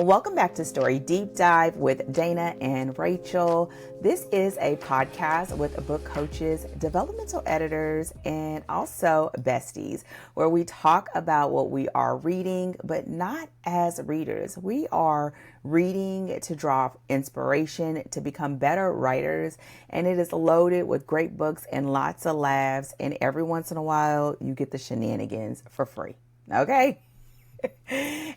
Welcome back to Story Deep Dive with Dana and Rachel. This is a podcast with book coaches, developmental editors, and also besties, where we talk about what we are reading, but not as readers. We are reading to draw inspiration, to become better writers, and it is loaded with great books and lots of laughs, and every once in a while, you get the shenanigans for free. Okay?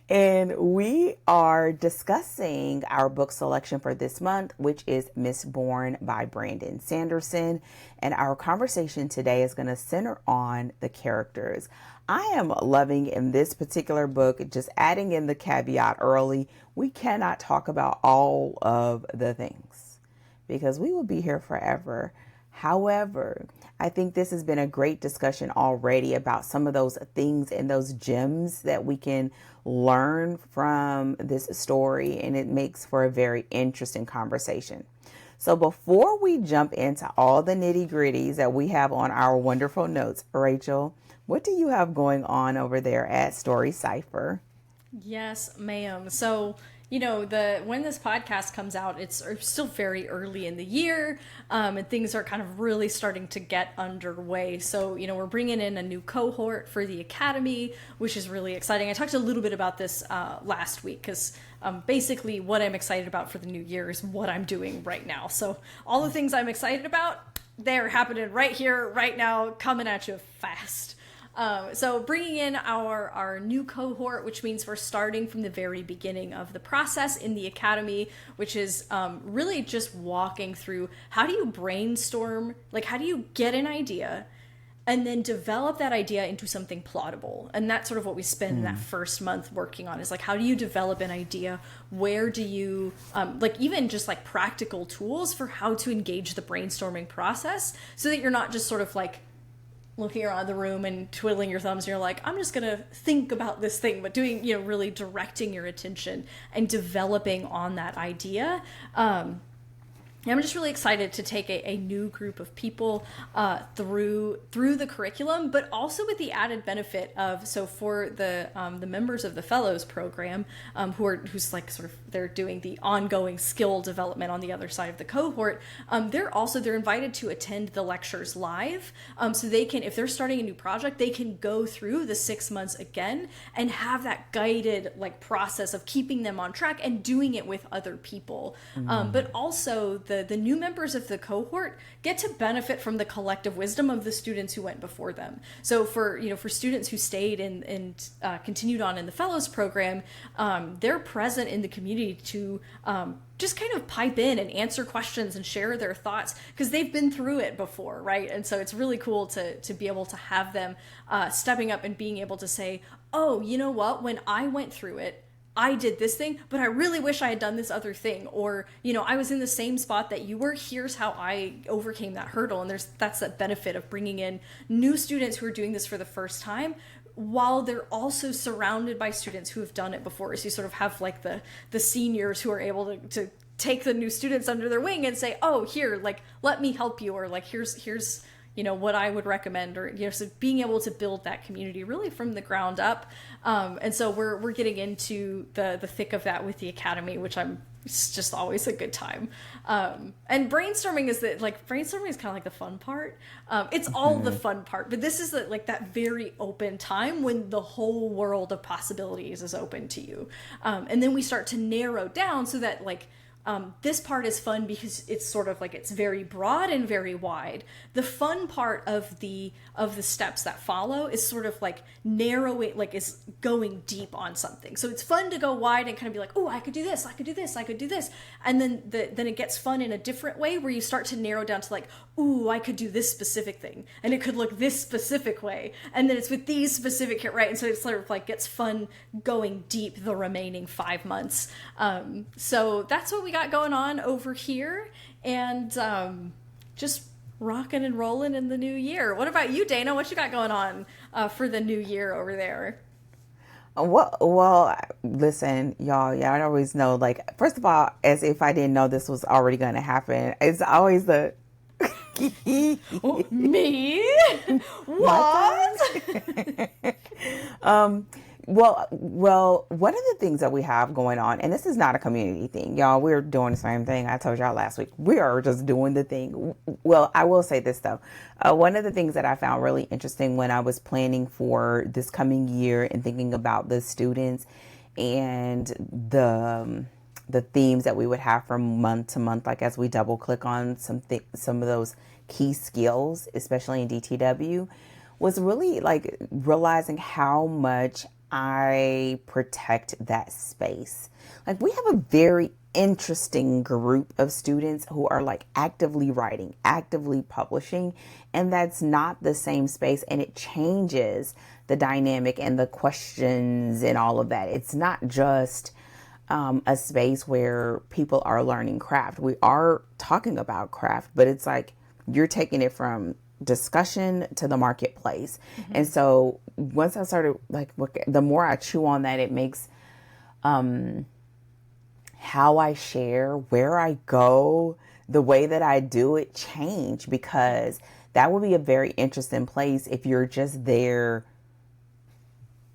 And we are discussing our book selection for this month, which is Mistborn by Brandon Sanderson. And our conversation today is going to center on the characters. I am loving in this particular book, just adding in the caveat early, we cannot talk about all of the things because we will be here forever. However, I think this has been a great discussion already about some of those things and those gems that we can learn from this story, and it makes for a very interesting conversation. So before we jump into all the nitty-gritties that we have on our wonderful notes, Rachel, what do you have going on over there at Story Cypher? Yes, ma'am. So, when this podcast comes out, it's still very early in the year, and things are kind of really starting to get underway. So, we're bringing in a new cohort for the Academy, which is really exciting. I talked a little bit about this last week because basically what I'm excited about for the new year is what I'm doing right now. So all the things I'm excited about, they're happening right here, right now, coming at you fast. So bringing in our new cohort, which means we're starting from the very beginning of the process in the Academy, which is really just walking through how do you brainstorm, like how do you get an idea and then develop that idea into something plottable. And that's sort of what we spend that first month working on is like, how do you develop an idea? Where do you, even just like practical tools for how to engage the brainstorming process so that you're not just sort of like looking around the room and twiddling your thumbs and you're like, I'm just gonna think about this thing, but doing, really directing your attention and developing on that idea. I'm just really excited to take a new group of people through the curriculum, but also with the added benefit of, so for the members of the Fellows program, who's like sort of, they're doing the ongoing skill development on the other side of the cohort, they're invited to attend the lectures live, so they can, if they're starting a new project, they can go through the 6 months again and have that guided like process of keeping them on track and doing it with other people. But also the new members of the cohort get to benefit from the collective wisdom of the students who went before them. So for students who stayed and continued on in the Fellows program, they're present in the community to just kind of pipe in and answer questions and share their thoughts because they've been through it before, right? And so it's really cool to be able to have them stepping up and being able to say, oh, you know what, when I went through it, I did this thing, but I really wish I had done this other thing. Or, I was in the same spot that you were. Here's how I overcame that hurdle. And that's that benefit of bringing in new students who are doing this for the first time, while they're also surrounded by students who have done it before. So you sort of have like the seniors who are able to take the new students under their wing and say, oh, here, like, let me help you. Or like, here's what I would recommend, or, so being able to build that community really from the ground up. And so we're getting into the thick of that with the Academy, which it's just always a good time. And brainstorming is kind of like the fun part. It's all the fun part, but this is that very open time when the whole world of possibilities is open to you. And then we start to narrow down so that this part is fun because it's sort of like it's very broad and very wide. The fun part of the steps that follow is sort of like narrowing, like is going deep on something. So it's fun to go wide and kind of be like, oh, I could do this, I could do this, I could do this. And then it gets fun in a different way where you start to narrow down to like, ooh, I could do this specific thing and it could look this specific way. And then it's with these specific, right? And so it's sort of like gets fun going deep the remaining 5 months. So that's what we got going on over here, and just rocking and rolling in the new year. What about you, Dana? What you got going on for the new year over there? Well, listen, y'all always know, like, first of all, as if I didn't know this was already going to happen, it's always the me? What? Well, one of the things that we have going on, and this is not a community thing, y'all, we're doing the same thing. I told y'all last week, we are just doing the thing. Well, I will say this though. One of the things that I found really interesting when I was planning for this coming year and thinking about the students and the themes that we would have from month to month, like as we double click on some of those key skills, especially in DTW, was really like realizing how much I protect that space. Like we have a very interesting group of students who are like actively writing, actively publishing, and that's not the same space, and it changes the dynamic and the questions and all of that. It's not just a space where people are learning craft. We are talking about craft, but it's like you're taking it from discussion to the marketplace. And so once I started, like, the more I chew on that, it makes how I share, where I go, the way that I do it change, because that would be a very interesting place if you're just there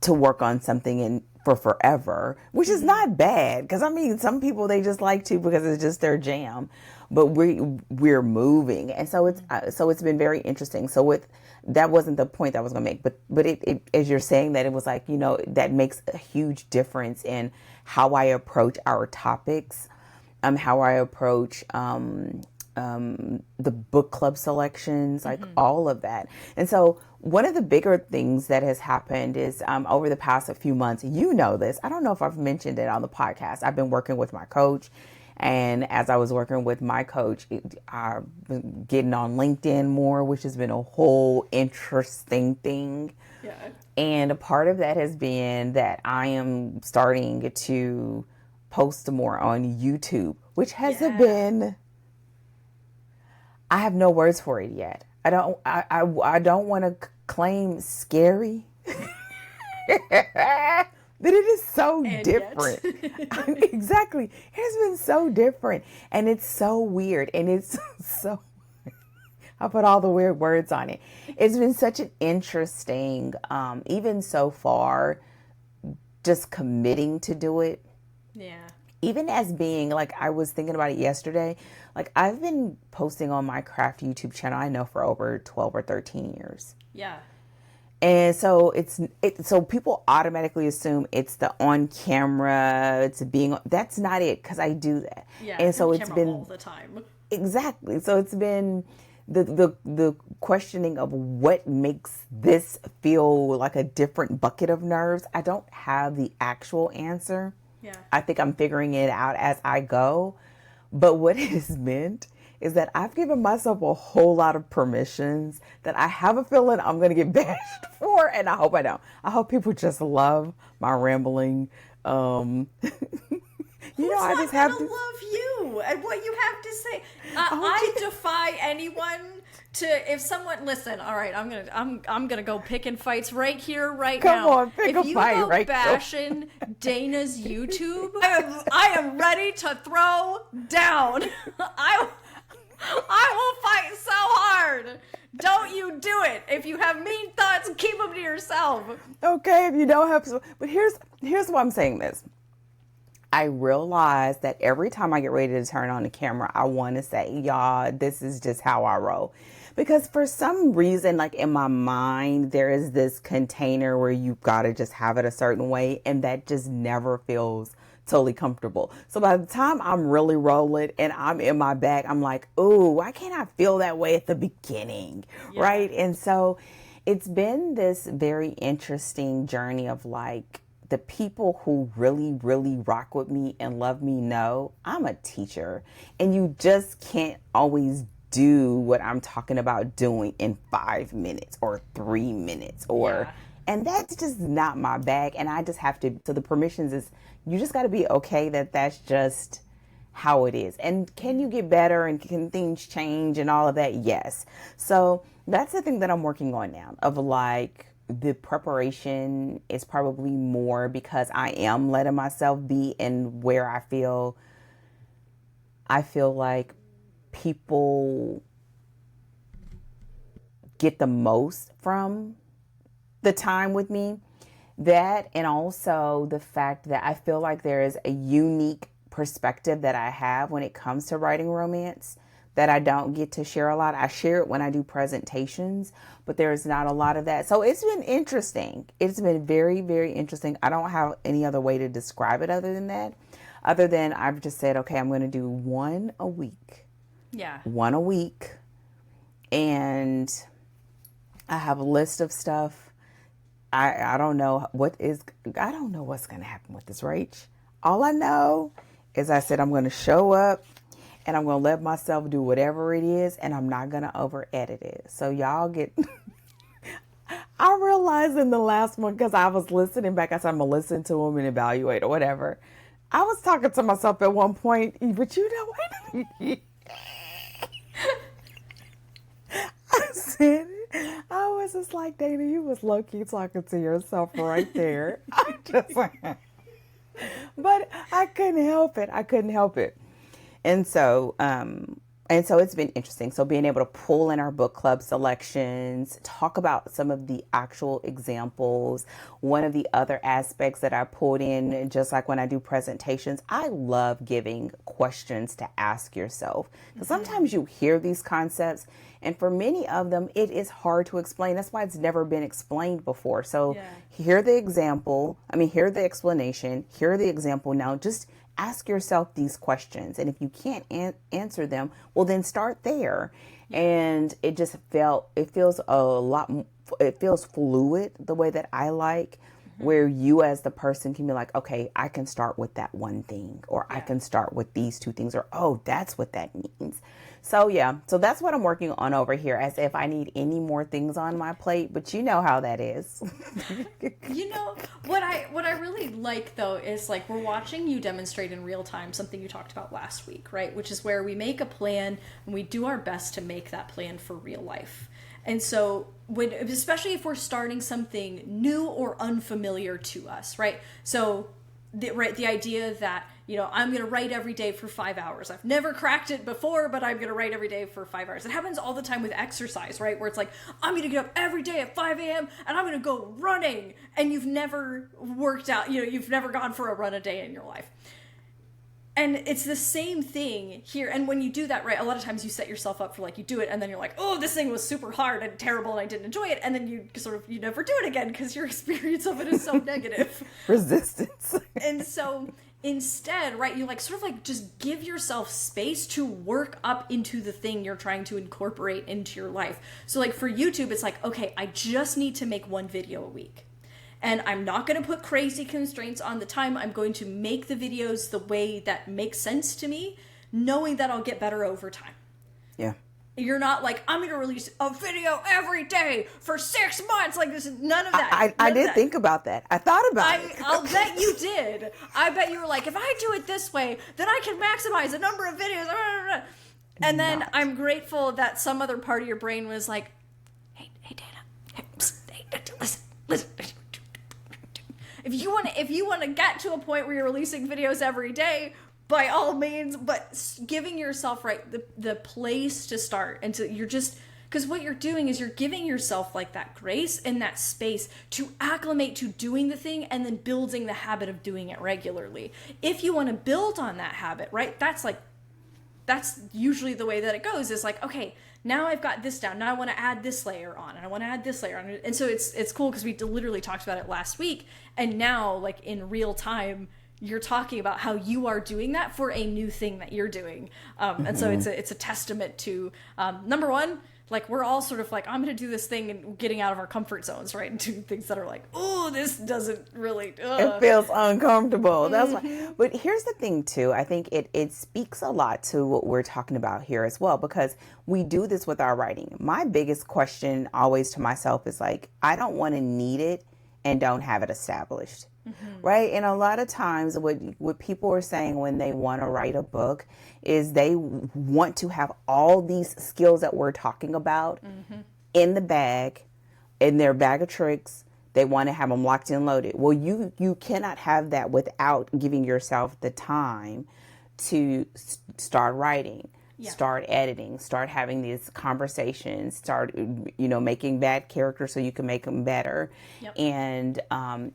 to work on something and for forever, which is not bad. Because I mean, some people, they just like to because it's just their jam. But we're moving, and so it's been very interesting. So that wasn't the point that I was gonna make, but it as you're saying that, it was like, that makes a huge difference in how I approach our topics, how I approach the book club selections, like all of that. And so one of the bigger things that has happened is over the past few months, this, I don't know if I've mentioned it on the podcast, I've been working with my coach. And as I was working with my coach, I've been getting on LinkedIn more, which has been a whole interesting thing. Yeah. And a part of that has been that I am starting to post more on YouTube, which has been, I have no words for it yet. I don't want to claim scary. But it is so different. Exactly. It has been so different. And it's so weird. And it's so, I put all the weird words on it. It's been such an interesting, even so far, just committing to do it. Yeah. Even as being, like, I was thinking about it yesterday. Like, I've been posting on my craft YouTube channel, I know, for over 12 or 13 years. Yeah. And so so people automatically assume it's the on camera, it's being, that's not it, because I do that. Yeah. And so it's been all the time. Exactly. So it's been the questioning of what makes this feel like a different bucket of nerves. I don't have the actual answer. Yeah. I think I'm figuring it out as I go. But what it has meant is that I've given myself a whole lot of permissions that I have a feeling I'm going to get bashed for, and I hope I don't. I hope people just love my rambling. I just have to love you and what you have to say. I defy anyone to, if someone, listen, all right, I'm gonna go picking fights right here, right now. Come on, pick a fight, right? If you go bashing Dana's YouTube, I am ready to throw down. I will fight so hard. Don't you do it. If you have mean thoughts, keep them to yourself. Okay, if you don't have, but here's why I'm saying this. I realize that every time I get ready to turn on the camera, I want to say, y'all, this is just how I roll. Because for some reason, like in my mind, there is this container where you've got to just have it a certain way. And that just never feels totally comfortable. So by the time I'm really rolling and I'm in my bag, I'm like, ooh, why can't I feel that way at the beginning? Yeah. Right. And so it's been this very interesting journey of like, the people who really, really rock with me and love me know I'm a teacher, and you just can't always do what I'm talking about doing in 5 minutes or 3 minutes and that's just not my bag. And I just have to, so the permissions is, you just got to be okay that that's just how it is. And can you get better and can things change and all of that? Yes. So that's the thing that I'm working on now, of like, the preparation is probably more because I am letting myself be in where I feel like people get the most from the time with me. That, and also the fact that I feel like there is a unique perspective that I have when it comes to writing romance that I don't get to share a lot. I share it when I do presentations, but there's not a lot of that. So it's been interesting. It's been very, very interesting. I don't have any other way to describe it other than that. Other than I've just said, okay, I'm going to do one a week. Yeah. One a week. And I have a list of stuff. I don't know I don't know what's going to happen with this, Rach. All I know is I said I'm going to show up and I'm going to let myself do whatever it is, and I'm not going to over edit it. So y'all get, I realized in the last one, because I was listening back, I said I'm going to listen to them and evaluate or whatever. I was talking to myself at one point, but you know what? I said, I was just like, Dana, you was low-key talking to yourself right there. I just, but I couldn't help it. I couldn't help it. And so it's been interesting. So being able to pull in our book club selections, talk about some of the actual examples. One of the other aspects that I pulled in, just like when I do presentations, I love giving questions to ask yourself. Because sometimes you hear these concepts, and for many of them, it is hard to explain. That's why it's never been explained before. So hear the example. Hear the explanation. Hear the example. Now just ask yourself these questions. And if you can't answer them, well, then start there. And it feels fluid the way that I like, where you as the person can be like, okay, I can start with that one thing, or I can start with these two things, or, oh, that's what that means. So so that's what I'm working on over here, as if I need any more things on my plate, but you know how that is. You know, what I really like though is like we're watching you demonstrate in real time something you talked about last week, right? Which is where we make a plan and we do our best to make that plan for real life. And so especially if we're starting something new or unfamiliar to us, right? So the idea that, I'm going to write every day for 5 hours. I've never cracked it before, but I'm going to write every day for 5 hours. It happens all the time with exercise, right? Where it's like, I'm going to get up every day at 5 a.m. and I'm going to go running. And you've never worked out, you've never gone for a run a day in your life. And it's the same thing here. And when you do that, right, a lot of times you set yourself up for like, you do it and then you're like, oh, this thing was super hard and terrible and I didn't enjoy it. And then you never do it again because your experience of it is so negative. Resistance. And so instead, right, you just give yourself space to work up into the thing you're trying to incorporate into your life. So like for YouTube, it's like, okay, I just need to make one video a week. And I'm not going to put crazy constraints on the time. I'm going to make the videos the way that makes sense to me, knowing that I'll get better over time. Yeah. You're not like, I'm going to release a video every day for 6 months. Like, this is none of that. I did think about that. I thought about it. I'll bet you did. I bet you were like, if I do it this way, then I can maximize the number of videos. And then I'm grateful that some other part of your brain was like, hey, Dana, listen. If you want to get to a point where you're releasing videos every day, by all means, but giving yourself the place to start, and because what you're doing is you're giving yourself like that grace and that space to acclimate to doing the thing and then building the habit of doing it regularly. If you want to build on that habit, right? That's usually the way that it goes. Is like, okay, now I've got this down. Now I want to add this layer on, and I want to add this layer on. And so it's cool because we literally talked about it last week, and now like in real time, you're talking about how you are doing that for a new thing that you're doing. And so it's a testament to number one, like we're all sort of like, I'm going to do this thing and getting out of our comfort zones, right? And do things that are like, oh, this doesn't really. It feels uncomfortable. That's why. But here's the thing too. I think it speaks a lot to what we're talking about here as well, because we do this with our writing. My biggest question always to myself is like, I don't want to need it and don't have it established. Right. And a lot of times what people are saying when they want to write a book is they want to have all these skills that we're talking about in the bag, in their bag of tricks. They want to have them locked and loaded. Well, you cannot have that without giving yourself the time to start writing. start editing, start having these conversations, start, making bad characters so you can make them better. Yep. And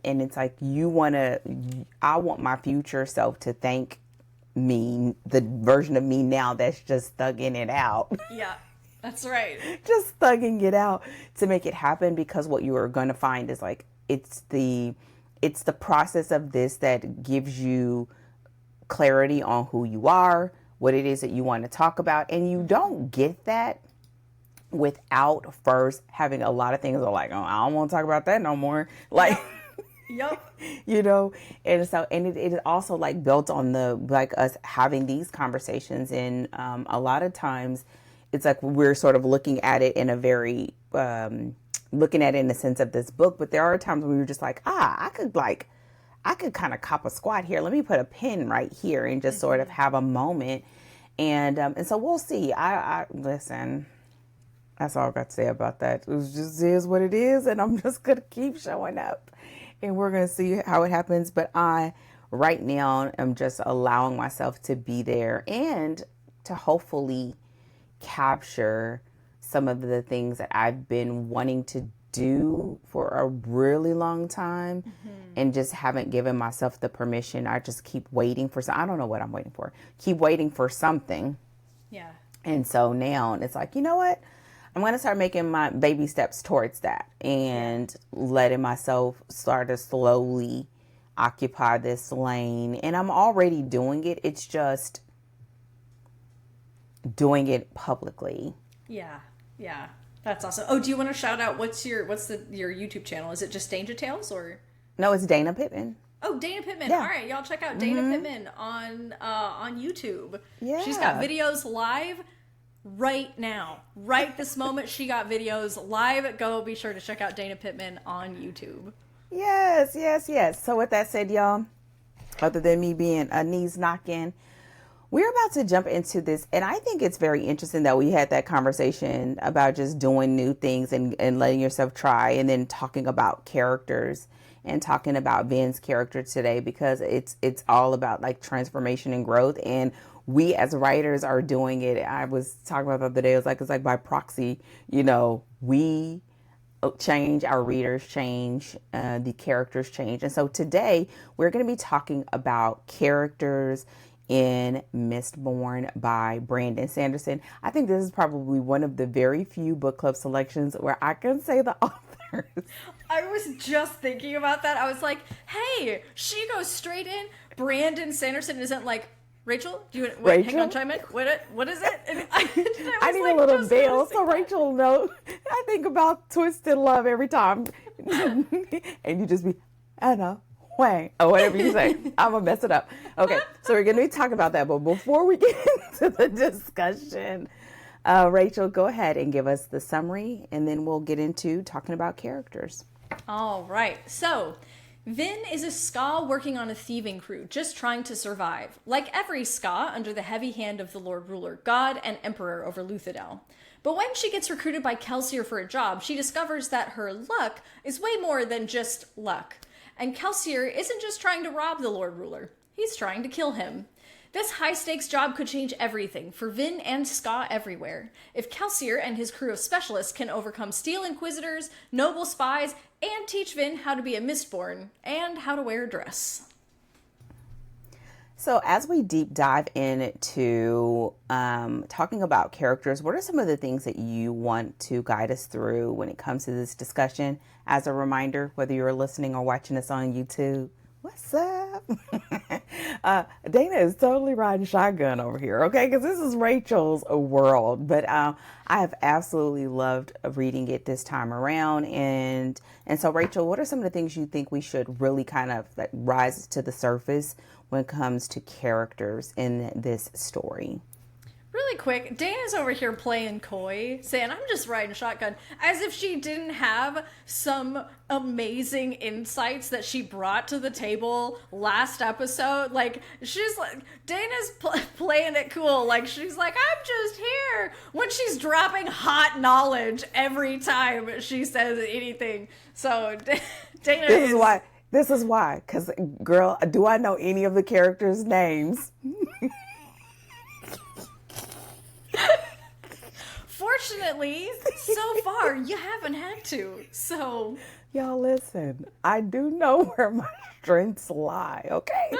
it's like, I want my future self to thank me, the version of me now that's just thugging it out. Yeah, that's right. Just thugging it out to make it happen, because what you are going to find is like, it's the process of this that gives you clarity on who you are, what it is that you want to talk about. And you don't get that without first having a lot of things that are like, oh, I don't want to talk about that no more. Like, Yep. And so, and it is also like built on us having these conversations. And a lot of times it's like we're sort of looking at it in a very, looking at it in the sense of this book. But there are times when you're just like, I could kind of cop a squat here. Let me put a pin right here and just sort of have a moment. And so we'll see. I listen, that's all I got to say about that. It just is what it is. And I'm just going to keep showing up. And we're going to see how it happens. But I, right now, am just allowing myself to be there and to hopefully capture some of the things that I've been wanting to do for a really long time and just haven't given myself the permission. I just keep waiting for I don't know what I'm waiting for. Keep waiting for something. Yeah. And so now it's like, you know what? I'm going to start making my baby steps towards that and letting myself start to slowly occupy this lane. And I'm already doing it. It's just doing it publicly. Yeah. Yeah. That's awesome. Oh, do you want to shout out what's your YouTube channel? Is it just Danger Tales or? No, it's Dana Pittman. Oh, Dana Pittman. Yeah. All right, y'all check out Dana Pittman on YouTube. Yeah. She's got videos live right now. Right this moment, she got videos live. Go be sure to check out Dana Pittman on YouTube. Yes. So with that said, y'all, other than me being a knees knocking, we're about to jump into this. And I think it's very interesting that we had that conversation about just doing new things and letting yourself try, and then talking about characters and talking about Vin's character today, because it's all about like transformation and growth. And we as writers are doing it. I was talking about the other day, it's like by proxy, we change, our readers change, the characters change. And so today we're going to be talking about characters in Mistborn by Brandon Sanderson. I think this is probably one of the very few book club selections where I can say the authors. I was just thinking about that. I was like, hey, she goes straight in. Brandon Sanderson isn't like, Rachel, do you wait, hang on, chime in. What is it? And I need a little veil so Rachel knows. I think about Twisted Love every time. And you just be, I don't know, Wang, or whatever you say. I'm going to mess it up. Okay, so we're going to be talking about that. But before we get into the discussion, Rachel, go ahead and give us the summary, and then we'll get into talking about characters. All right. So, Vin is a Ska working on a thieving crew, just trying to survive. Like every Ska, under the heavy hand of the Lord Ruler, God and Emperor over Luthadel. But when she gets recruited by Kelsier for a job, she discovers that her luck is way more than just luck. And Kelsier isn't just trying to rob the Lord Ruler, he's trying to kill him. This high-stakes job could change everything for Vin and Ska everywhere. If Kelsier and his crew of specialists can overcome Steel Inquisitors, noble spies, and teach Vin how to be a Mistborn, and how to wear a dress. So as we deep dive into talking about characters, what are some of the things that you want to guide us through when it comes to this discussion? As a reminder, whether you're listening or watching us on YouTube, what's up? Dana is totally riding shotgun over here, okay? Because this is Rachel's world. But I have absolutely loved reading it this time around. And so, Rachel, what are some of the things you think we should really kind of like rise to the surface when it comes to characters in this story? Really quick, Dana's over here playing coy, saying, I'm just riding shotgun, as if she didn't have some amazing insights that she brought to the table last episode. Like, she's like, Dana's playing it cool. Like, she's like, I'm just here, when she's dropping hot knowledge every time she says anything. So, Dana This is why, because, girl, do I know any of the characters' names? Fortunately, so far, you haven't had to. So, y'all listen, I do know where my strengths lie, okay?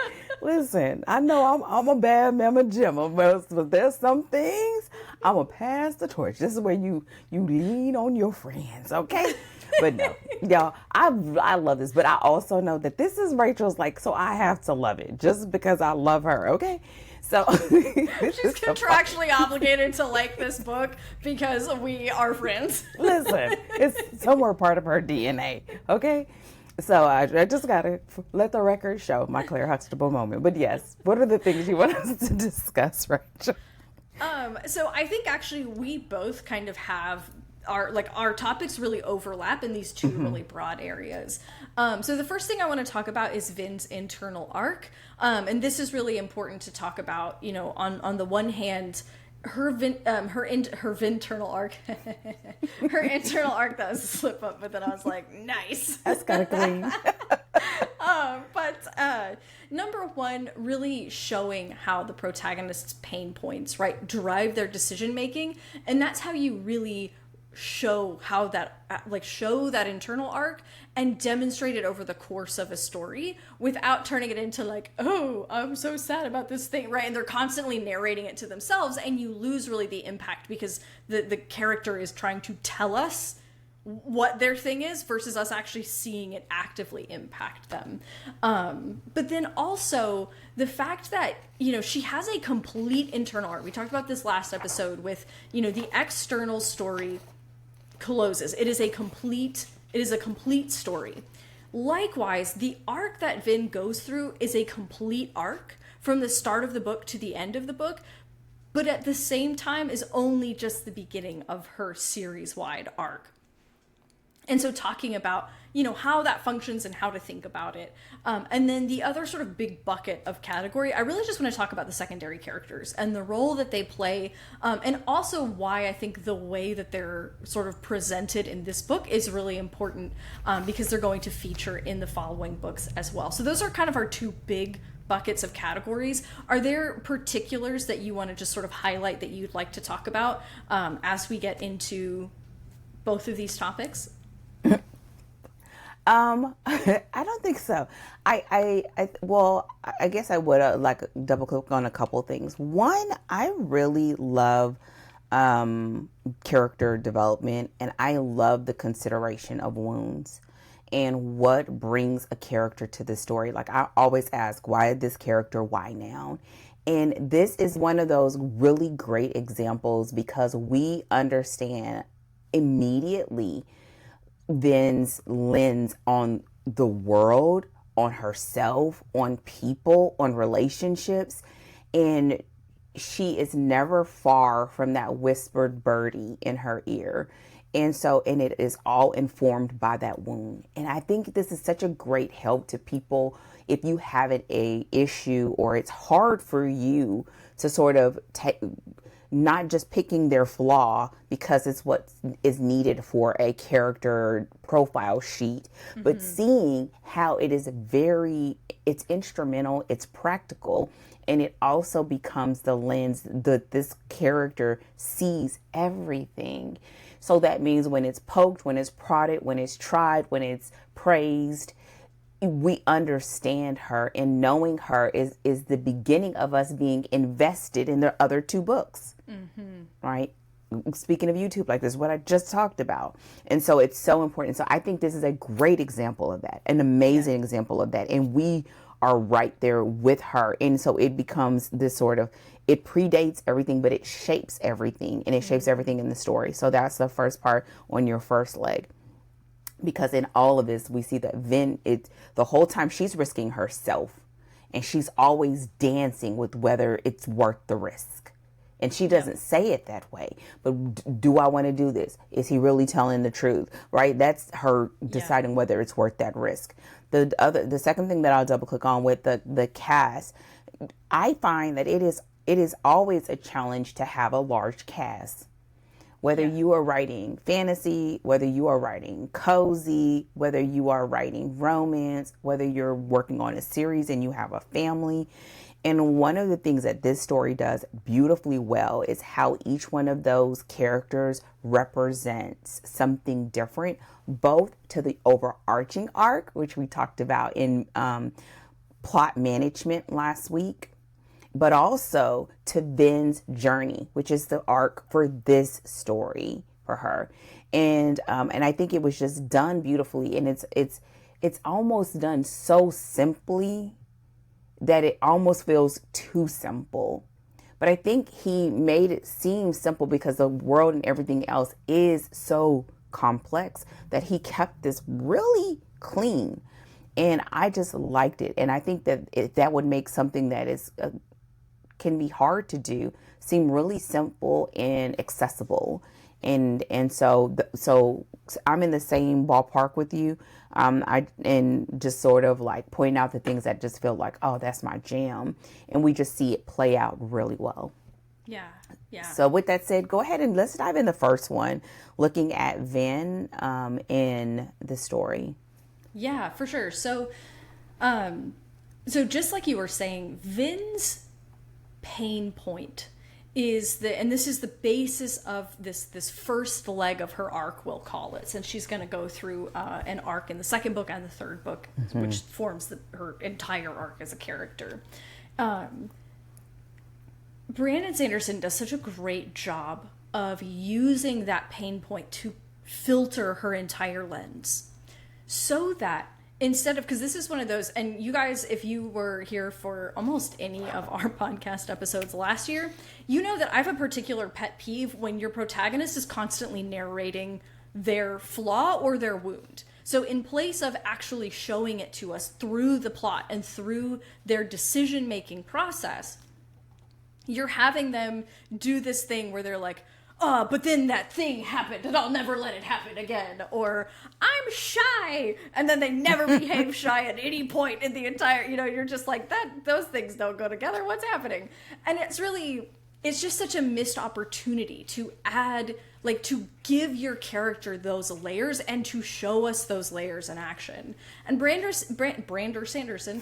Listen, I know I'm a bad mama Jimma, but there's some things I'm going to pass the torch. This is where you lean on your friends, okay? But no, y'all, I love this, but I also know that this is Rachel's, like, so I have to love it just because I love her, okay? So she's contractually obligated to like this book because we are friends. Listen, it's somewhere part of her DNA, okay? So I just gotta let the record show my Claire Huxtable moment. But yes, what are the things you want us to discuss, Rachel? So I think actually we both kind of have our topics really overlap in these two really broad areas. So the first thing I want to talk about is Vin's internal arc. And this is really important to talk about, you know, on the one hand, her internal arc, her internal arc, that was a slip up, but then I was like, nice. That's kind of clean. But number one, really showing how the protagonist's pain points, right, drive their decision making. And that's how you really show how that show that internal arc and demonstrate it over the course of a story without turning it into like, oh, I'm so sad about this thing, right? And they're constantly narrating it to themselves, and you lose really the impact because the character is trying to tell us what their thing is versus us actually seeing it actively impact them. But then also the fact that, you know, she has a complete internal arc. We talked about this last episode with, you know, the external story closes. It is a complete story. Likewise, the arc that Vin goes through is a complete arc from the start of the book to the end of the book, but at the same time is only just the beginning of her series-wide arc. And so talking about, you know, how that functions and how to think about it. And then the other sort of big bucket of category, I really just want to talk about the secondary characters and the role that they play. And also why I think the way that they're sort of presented in this book is really important because they're going to feature in the following books as well. So those are kind of our two big buckets of categories. Are there particulars that you want to just sort of highlight that you'd like to talk about as we get into both of these topics? I don't think so. Well, I guess I would like double click on a couple things. One, I really love character development, and I love the consideration of wounds and what brings a character to the story. Like, I always ask, why this character? Why now? And this is one of those really great examples because we understand immediately Vin's lens on the world, on herself, on people, on relationships, and she is never far from that whispered birdie in her ear. And it is all informed by that wound. And I think this is such a great help to people if you have an issue or it's hard for you to sort of not just picking their flaw because it's what is needed for a character profile sheet, but seeing how it's instrumental, it's practical, and it also becomes the lens that this character sees everything. So that means when it's poked, when it's prodded, when it's tried, when it's praised, we understand her, and knowing her is the beginning of us being invested in the other two books, right? Speaking of YouTube, like this is what I just talked about. And so it's so important. So I think this is a great example of that, an amazing example of that. And we are right there with her. And so it becomes this sort of, it predates everything, but it shapes everything, and it shapes everything in the story. So that's the first part on your first leg. Because in all of this, we see that Vin, the whole time she's risking herself, and she's always dancing with whether it's worth the risk. And she doesn't say it that way, but do I want to do this? Is he really telling the truth? Right? That's her deciding whether it's worth that risk. The second thing that I'll double click on with the cast, I find that it is always a challenge to have a large cast. Whether you are writing fantasy, whether you are writing cozy, whether you are writing romance, whether you're working on a series and you have a family, And one of the things that this story does beautifully well is how each one of those characters represents something different, both to the overarching arc, which we talked about in plot management last week, but also to Ven's journey, which is the arc for this story for her. And I think it was just done beautifully, and it's almost done so simply that it almost feels too simple. But I think he made it seem simple because the world and everything else is so complex that he kept this really clean. And I just liked it. And I think that that would make something that is can be hard to do seem really simple and accessible. And so I'm in the same ballpark with you. And just sort of like point out the things that just feel like, oh, that's my jam. And we just see it play out really well. Yeah. Yeah. So with that said, go ahead and let's dive in the first one, looking at Ven in the story. Yeah, for sure. So just like you were saying, Ven's pain point is and this is the basis of this first leg of her arc, we'll call it, since she's going to go through an arc in the second book and the third book, which forms her entire arc as a character. Brandon Sanderson does such a great job of using that pain point to filter her entire lens, so that instead of, because this is one of those, and you guys, if you were here for almost any of our podcast episodes last year, you know that I have a particular pet peeve when your protagonist is constantly narrating their flaw or their wound. So in place of actually showing it to us through the plot and through their decision-making process, you're having them do this thing where they're like, oh, but then that thing happened and I'll never let it happen again. Or I'm shy. And then they never behave shy at any point in the entire, you're just like, those things don't go together. What's happening? And it's just such a missed opportunity to add, to give your character those layers and to show us those layers in action. And Brandon Sanderson,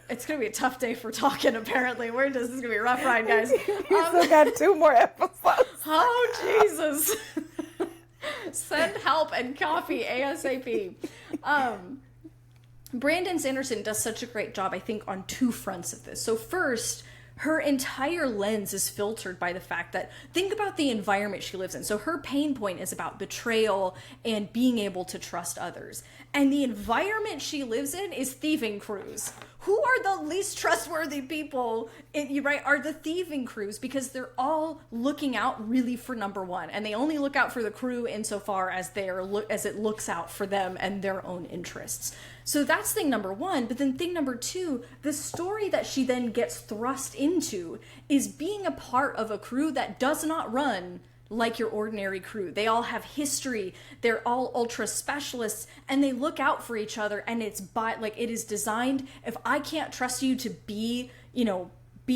it's going to be a tough day for talking, apparently. This is going to be a rough ride, guys. We still got 2 more episodes. Oh, Jesus. Send help and coffee ASAP. Brandon Sanderson does such a great job, I think, on 2 fronts of this. So first, her entire lens is filtered by the fact that, think about the environment she lives in. So her pain point is about betrayal and being able to trust others. And the environment she lives in is thieving crews. Who are the least trustworthy people, are the thieving crews, because they're all looking out really for number one. And they only look out for the crew insofar as as it looks out for them and their own interests. So that's thing number one. But then thing number 2, the story that she then gets thrust into is being a part of a crew that does not run like your ordinary crew. They all have history. They're all ultra specialists, and they look out for each other. And it is designed, if I can't trust you to be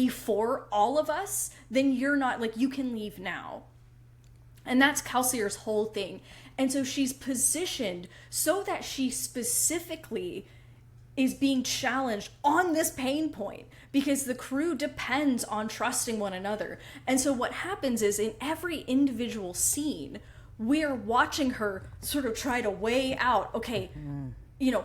for all of us, then you're not, you can leave now. And that's Calcier's whole thing. And so she's positioned so that she specifically is being challenged on this pain point, because the crew depends on trusting one another. And so what happens is, in every individual scene, we're watching her sort of try to weigh out, okay,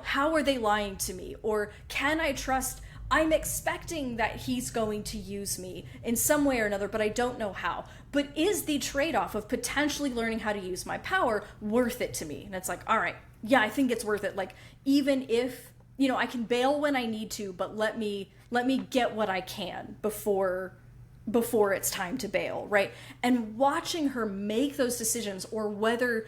how are they lying to me? Or can I trust? I'm expecting that he's going to use me in some way or another, but I don't know how. But is the trade-off of potentially learning how to use my power worth it to me? And it's like, all right, yeah, I think it's worth it. Even if, I can bail when I need to, but let me get what I can before it's time to bail, right? And watching her make those decisions, or whether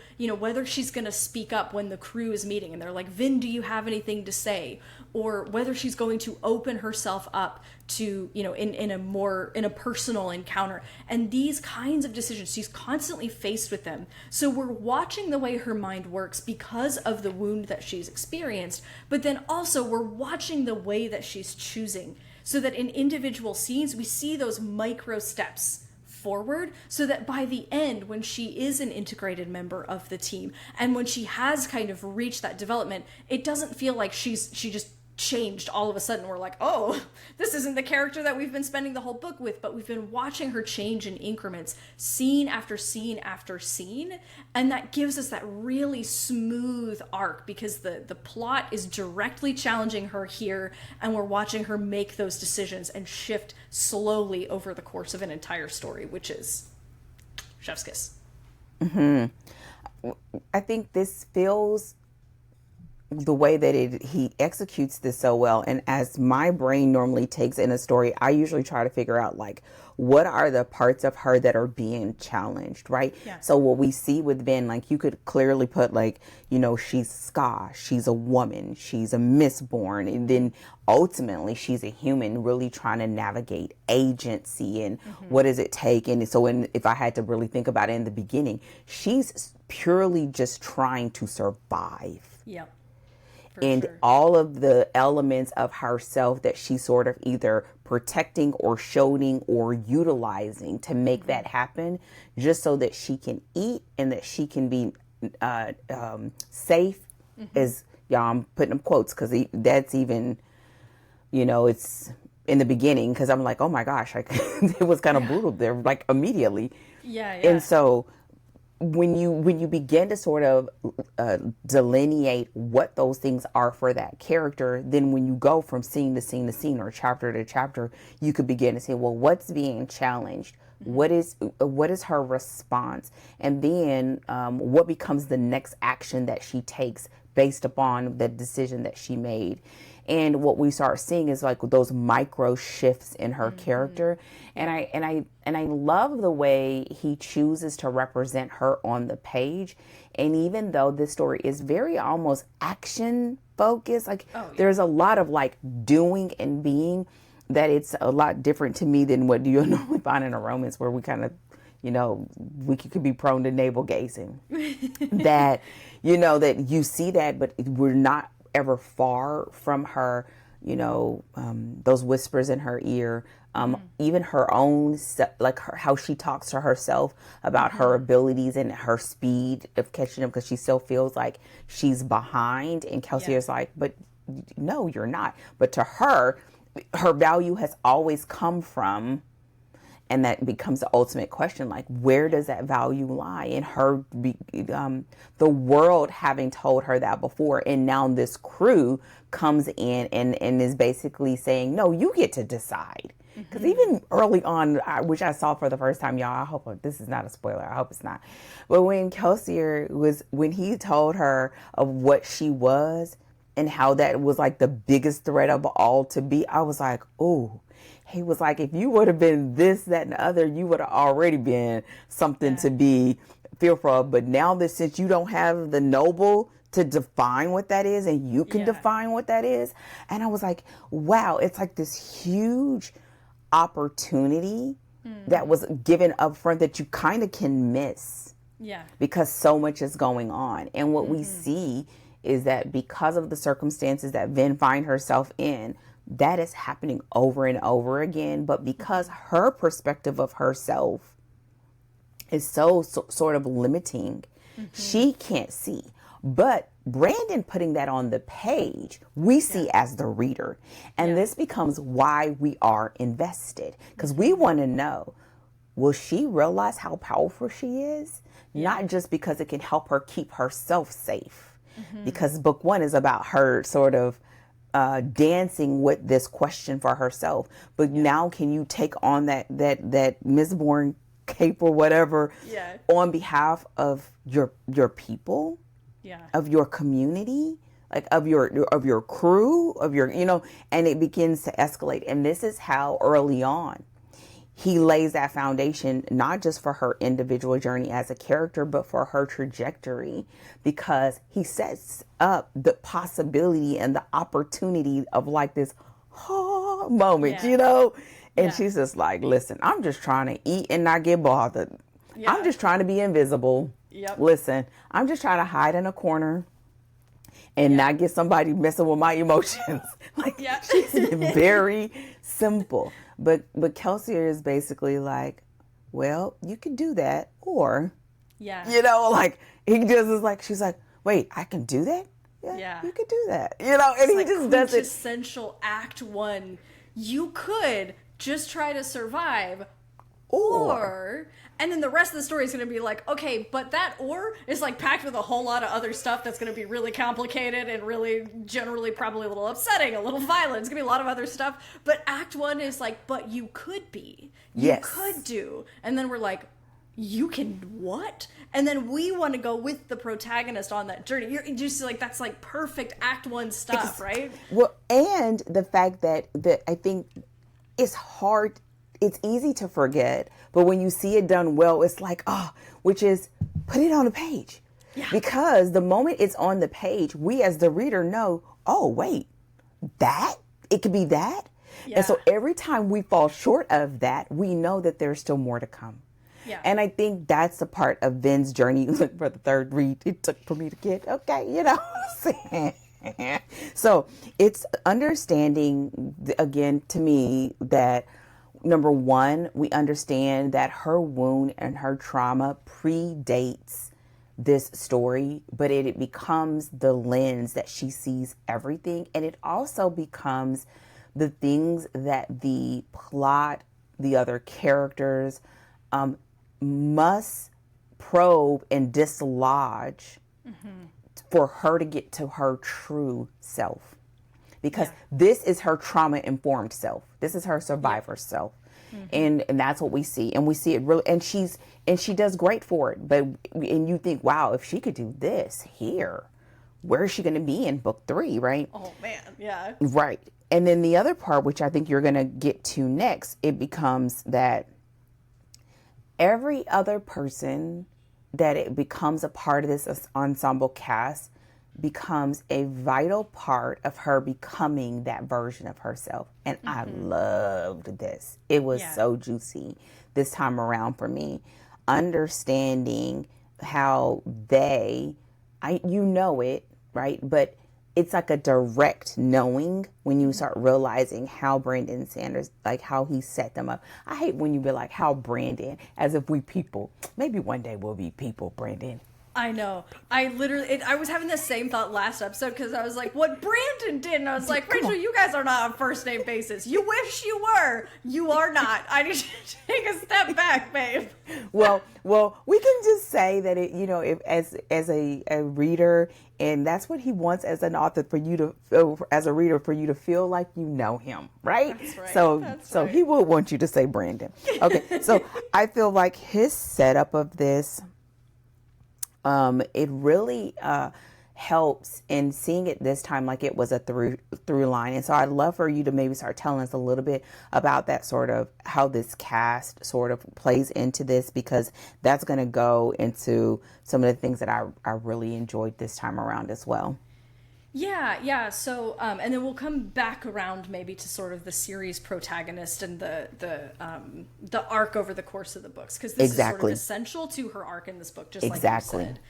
she's going to speak up when the crew is meeting and they're like, Vin, do you have anything to say? Or whether she's going to open herself up to, in a personal encounter. And these kinds of decisions, she's constantly faced with them. So we're watching the way her mind works because of the wound that she's experienced, but then also we're watching the way that she's choosing, so that in individual scenes, we see those micro steps forward, so that by the end, when she is an integrated member of the team, and when she has kind of reached that development, it doesn't feel like she just changed all of a sudden. We're like, oh, this isn't the character that we've been spending the whole book with, but we've been watching her change in increments, scene after scene after scene, and that gives us that really smooth arc, because the plot is directly challenging her here, and we're watching her make those decisions and shift slowly over the course of an entire story, which is chef's kiss. I think this feels the way that he executes this so well. And as my brain normally takes in a story, I usually try to figure out like, what are the parts of her that are being challenged, right? Yeah. So what we see with Ben, like you could clearly put like, she's Ska, she's a woman, she's a Mistborn, and then ultimately she's a human really trying to navigate agency and what does it take. And so if I had to really think about it in the beginning, she's purely just trying to survive. Yep. And sure. all of the elements of herself that she's sort of either protecting or showing or utilizing to make that happen, just so that she can eat and that she can be safe, as I'm putting up quotes because that's even, it's in the beginning, because I'm like, oh my gosh, like it was kind of brutal there, like immediately. Yeah. And so when you begin to sort of delineate what those things are for that character, then when you go from scene to scene to scene or chapter to chapter, you could begin to say, well, what's being challenged? What is her response? And then what becomes the next action that she takes based upon the decision that she made? And what we start seeing is like those micro shifts in her character. And I love the way he chooses to represent her on the page. And even though this story is very almost action focused, like there's a lot of like doing and being, that it's a lot different to me than what you normally find in a romance, where we kind of, we could be prone to navel gazing. That, that you see that, but we're not ever far from her, those whispers in her ear, even her own, like how she talks to herself about her abilities and her speed of catching them, because she still feels like she's behind. And Kelsey is like, but no, you're not. But to her value has always come from, and that becomes the ultimate question, like, where does that value lie? In her, the world having told her that before, and now this crew comes in and is basically saying, no, you get to decide. Because even early on, which I saw for the first time, y'all, I hope this is not a spoiler, I hope it's not, but when when he told her of what she was and how that was like the biggest threat of all to be, I was like, oh. He was like, if you would have been this, that, and the other, you would have already been something to be fearful of. But now that since you don't have the noble to define what that is, and you can define what that is. And I was like, wow, it's like this huge opportunity that was given up front that you kind of can miss. Yeah. Because so much is going on. And what we see is that because of the circumstances that Vin finds herself in, that is happening over and over again. But because her perspective of herself is so sort of limiting, she can't see. But Brandon putting that on the page, we see as the reader. And this becomes why we are invested. Because we want to know, will she realize how powerful she is? Not just because it can help her keep herself safe. Because book one is about her sort of dancing with this question for herself. But now can you take on that Mistborn cape or whatever on behalf of your people, of your community, like of your crew, of your, and it begins to escalate. And this is how early on he lays that foundation, not just for her individual journey as a character, but for her trajectory, because he sets up the possibility and the opportunity of like this moment, and she's just like, listen, I'm just trying to eat and not get bothered. I'm just trying to be invisible. Listen, I'm just trying to hide in a corner and not get somebody messing with my emotions. She's very simple. But Kelsey is basically like, well, you can do that. Or, he just is like, she's like, wait, I can do that? yeah, you could do that, you know, and it's he like just does it. Essential Act 1. You could just try to survive, and then the rest of the story is going to be like, okay, but that or is like packed with a whole lot of other stuff that's going to be really complicated and really generally probably a little upsetting, a little violent. It's going to be a lot of other stuff. But Act 1 is like, but you could be. You could do. And then we're like, you can what? And then we want to go with the protagonist on that journey. You're just like, that's like perfect Act 1 stuff, right? Well, and the fact that I think it's hard, it's easy to forget, but when you see it done well, it's like, which is put it on a page. Yeah. Because the moment it's on the page, we as the reader know, oh, wait, it could be that. Yeah. And so every time we fall short of that, we know that there's still more to come. Yeah. And I think that's the part of Ven's journey for the third read it took for me to get, okay, you know what I'm saying? So it's understanding, again, to me, that number one, we understand that her wound and her trauma predates this story, but it becomes the lens that she sees everything. And it also becomes the things that the plot, the other characters, must probe and dislodge for her to get to her true self. Because this is her trauma-informed self. This is her survivor self. And that's what we see. And we see it really, and she does great for it. And you think, wow, if she could do this here, where is she going to be in book 3, right? Oh, man, yeah. Right. And then the other part, which I think you're going to get to next, it becomes that every other person that it becomes a part of this ensemble cast becomes a vital part of her becoming that version of herself. And I loved this. It was so juicy this time around for me. Understanding how you know it, right? But it's like a direct knowing when you start realizing how Brandon Sanders, like how he set them up. I hate when you be like, how Brandon, as if we people. Maybe one day we'll be people, Brandon. I know. I was having the same thought last episode because I was like, what Brandon did. And I was like, Rachel, you guys are not on first name basis. You wish you were. You are not. I need you to take a step back, babe. Well, we can just say that it, you know, if as a reader, and that's what he wants as an author, for you to feel, as a reader, for you to feel like you know him, right? That's right. So he would want you to say Brandon. Okay. So I feel like his setup of this, it really helps in seeing it this time like it was a through line. And so I'd love for you to maybe start telling us a little bit about that, sort of how this cast sort of plays into this, because that's going to go into some of the things that I really enjoyed this time around as well. Yeah. So, and then we'll come back around maybe to sort of the series protagonist and the arc over the course of the books, because this is sort of essential to her arc in this book, just like you said.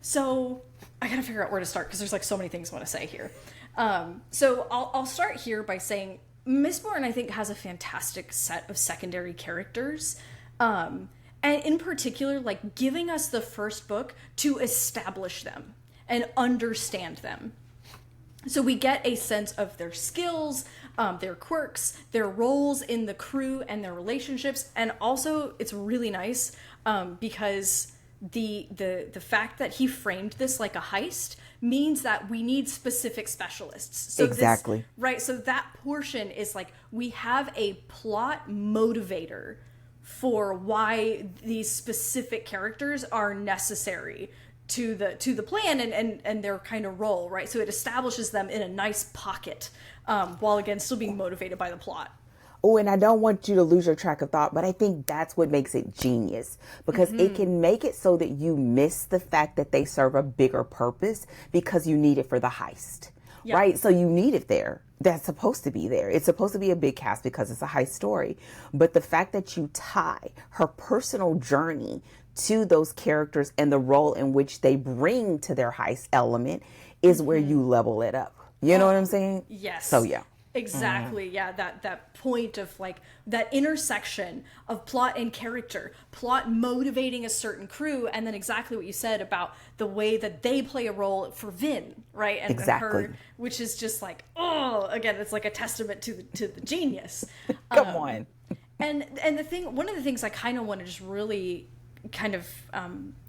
So I gotta figure out where to start because there's like so many things I want to say here. So I'll start here by saying Mistborn, I think, has a fantastic set of secondary characters. And in particular, like giving us the first book to establish them and understand them. So we get a sense of their skills, their quirks, their roles in the crew, and their relationships. And also, it's really nice because the fact that he framed this like a heist means that we need specific specialists. So exactly. Right. So that portion is like, we have a plot motivator for why these specific characters are necessary to the plan and their kind of role, right? So it establishes them in a nice pocket, while again still being motivated by the plot. Oh, and I don't want you to lose your track of thought, but I think that's what makes it genius, because it can make it so that you miss the fact that they serve a bigger purpose because you need it for the heist, right? So you need it there. That's supposed to be there. It's supposed to be a big cast because it's a heist story. But the fact that you tie her personal journey to those characters and the role in which they bring to their heist element is where you level it up. You know what I'm saying? Yes. So yeah. Exactly. Yeah, that point of like that intersection of plot and character, plot motivating a certain crew, and then exactly what you said about the way that they play a role for Vin, right? And Exactly. her, which is just like, oh, again, it's like a testament to the genius. Come on. And the thing, one of the things I kind of want to just really kind of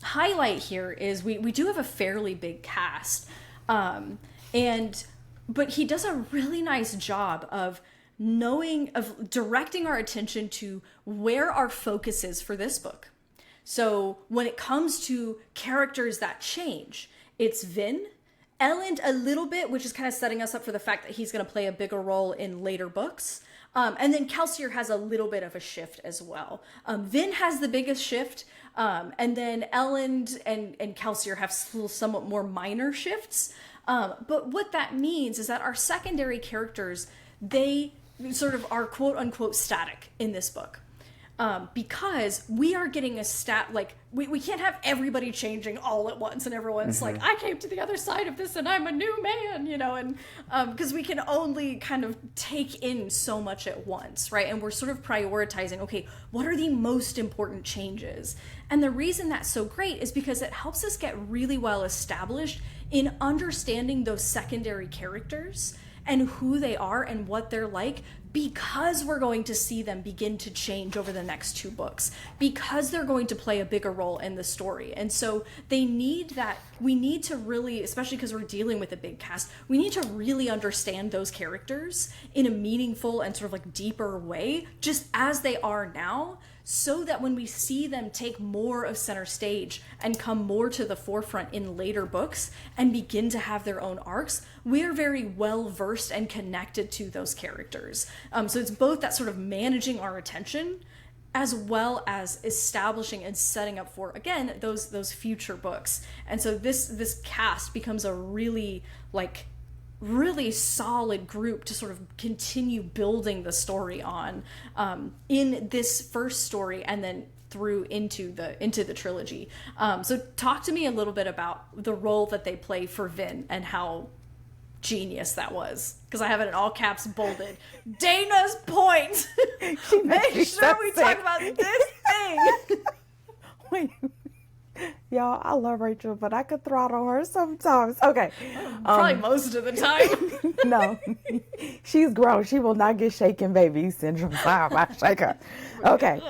highlight here is we do have a fairly big cast, but he does a really nice job of directing our attention to where our focus is for this book. So when it comes to characters that change, it's Vin, Elend a little bit, which is kind of setting us up for the fact that he's going to play a bigger role in later books. And then Kelsier has a little bit of a shift as well. Vin has the biggest shift, and then Elend and Kelsier have somewhat more minor shifts. But what that means is that our secondary characters, they sort of are quote unquote static in this book. Because we are getting we can't have everybody changing all at once and everyone's like, I came to the other side of this and I'm a new man, and because we can only kind of take in so much at once, right? And we're sort of prioritizing, okay, what are the most important changes? And the reason that's so great is because it helps us get really well established in understanding those secondary characters and who they are and what they're like, because we're going to see them begin to change over the next 2 books, because they're going to play a bigger role in the story. And so we need to really, especially because we're dealing with a big cast, we need to really understand those characters in a meaningful and sort of like deeper way, just as they are now, so that when we see them take more of center stage and come more to the forefront in later books and begin to have their own arcs, we're very well versed and connected to those characters. So it's both that sort of managing our attention as well as establishing and setting up for, again, those future books. And so this cast becomes a really solid group to sort of continue building the story on, in this first story and then through into the trilogy. So talk to me a little bit about the role that they play for Vin and how genius that was, because I have it in all caps bolded. Dana's point. Make sure we talk about this thing. Wait. Y'all, I love Rachel, but I could throttle her sometimes. Okay. Probably most of the time. No. She's grown. She will not get shaken baby syndrome. I shake her. Okay.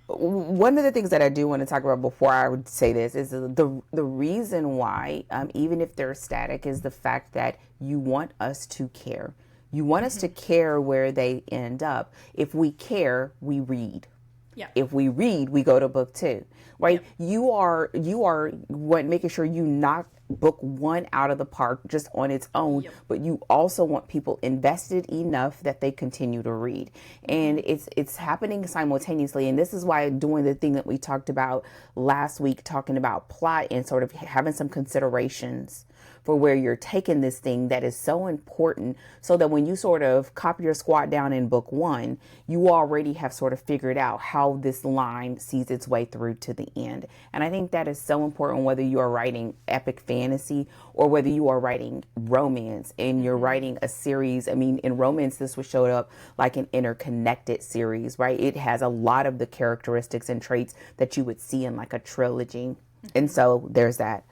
One of the things that I do want to talk about before I would say this is the reason why, even if they're static, is the fact that you want us to care. You want us to care where they end up. If we care, we read. Yeah. If we read, we go to book 2, right? Yep. You are making sure you knock book 1 out of the park just on its own, but you also want people invested enough that they continue to read. And it's happening simultaneously. And this is why doing the thing that we talked about last week, talking about plot and sort of having some considerations for where you're taking this thing, that is so important, so that when you sort of copy your squat down in book 1, you already have sort of figured out how this line sees its way through to the end. And I think that is so important, whether you are writing epic fantasy or whether you are writing romance and you're writing a series. I mean, in romance, this would show up like an interconnected series, right? It has a lot of the characteristics and traits that you would see in like a trilogy. And so there's that.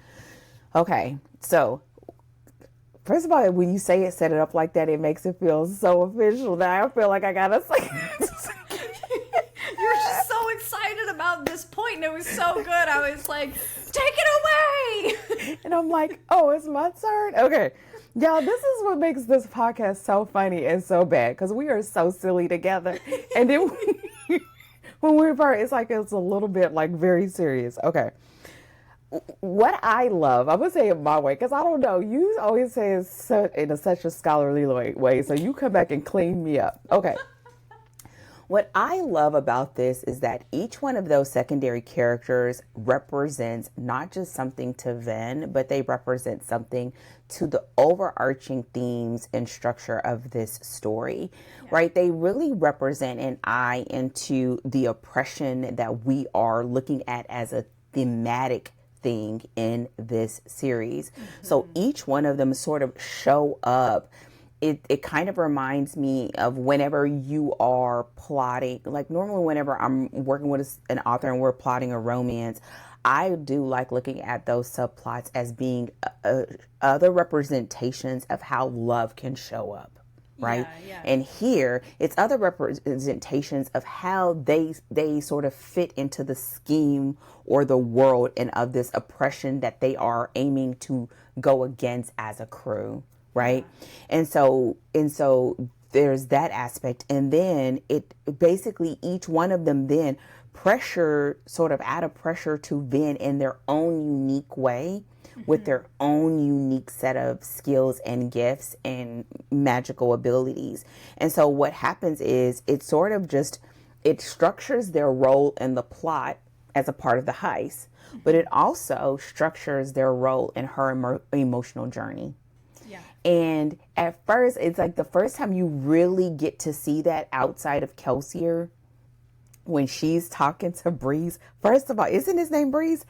Okay, so first of all, when you set it up like that, it makes it feel so official. Now I feel like I gotta say. You're just so excited about this point, and it was so good. I was like, take it away! And I'm like, oh, it's my turn? Okay. Y'all, this is what makes this podcast so funny and so bad, because we are so silly together. And then when we're part, it's a little bit like very serious. Okay. What I love, I'm going to say it my way, because I don't know, you always say it in such a scholarly way, so you come back and clean me up. Okay. What I love about this is that each one of those secondary characters represents not just something to Vin, but they represent something to the overarching themes and structure of this story, right? They really represent an eye into the oppression that we are looking at as a thematic thing in this series. So each one of them sort of show up it kind of reminds me of whenever you are plotting, like normally whenever I'm working with an author and we're plotting a romance, I do like looking at those subplots as being other representations of how love can show up. Right. Yeah. And here it's other representations of how they sort of fit into the scheme or the world and of this oppression that they are aiming to go against as a crew. Right. And so there's that aspect. And then it basically each one of them then add a pressure to Vin in their own unique way with their own unique set of skills and gifts and magical abilities. And so what happens is it structures their role in the plot as a part of the heist, but it also structures their role in her emotional journey. Yeah. And at first, it's like the first time you really get to see that outside of Kelsier, when she's talking to Breeze. First of all, isn't his name Breeze?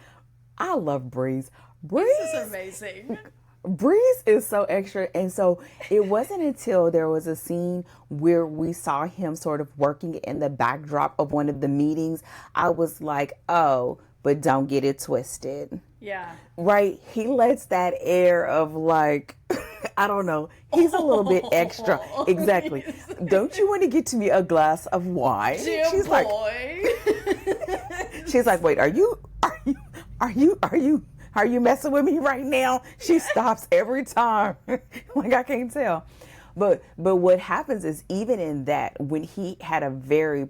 I love Breeze. Breeze is amazing. Breeze is so extra. And so it wasn't until there was a scene where we saw him sort of working in the backdrop of one of the meetings, I was like, oh, but don't get it twisted. Yeah. Right? He lets that air of like, I don't know, he's a little bit extra. Exactly. Don't you want to get to me a glass of wine? She's like, she's like, wait, are you messing with me right now? She stops every time. Like, I can't tell. But what happens is, even in that, when he had a very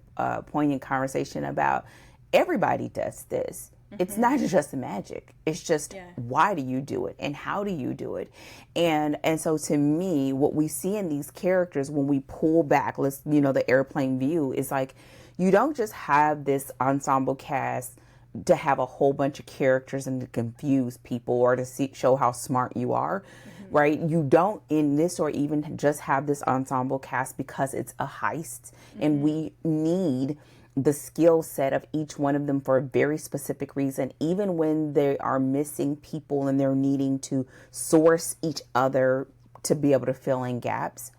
poignant conversation about everybody does this. It's not just magic. It's just why do you do it and how do you do it? And so to me, what we see in these characters when we pull back, the airplane view is like, you don't just have this ensemble cast to have a whole bunch of characters and to confuse people or to show how smart you are, right? You don't in this or even just have this ensemble cast because it's a heist and we need the skill set of each one of them for a very specific reason, even when they are missing people and they're needing to source each other to be able to fill in gaps.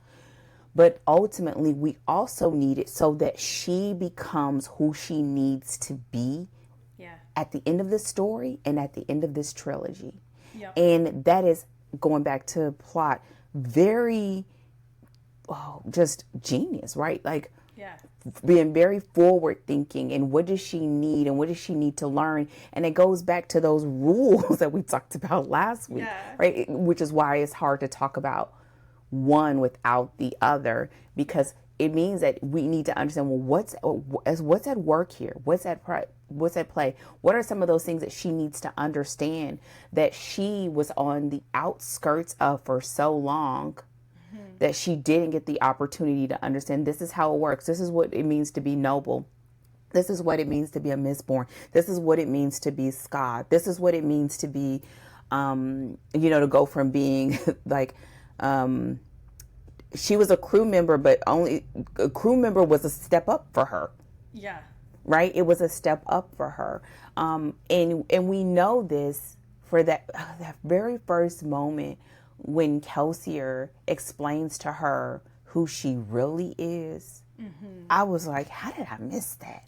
But ultimately, we also need it so that she becomes who she needs to be at the end of this story and at the end of this trilogy. Yep. And that is, going back to plot, very, just genius, right? Like, being very forward thinking and what does she need and what does she need to learn, and it goes back to those rules that we talked about last week, right? Which is why it's hard to talk about one without the other, because it means that we need to understand, well, what's at work here, what's at play, what are some of those things that she needs to understand that she was on the outskirts of for so long that she didn't get the opportunity to understand. This is how it works. This is what it means to be noble. This is what it means to be a Mistborn. This is what it means to be Scott. This is what it means to be, to go from being like, she was a crew member, but only a crew member was a step up for her. Yeah. Right? It was a step up for her. And we know this for that very first moment when Kelsier explains to her who she really is. I was like, how did I miss that?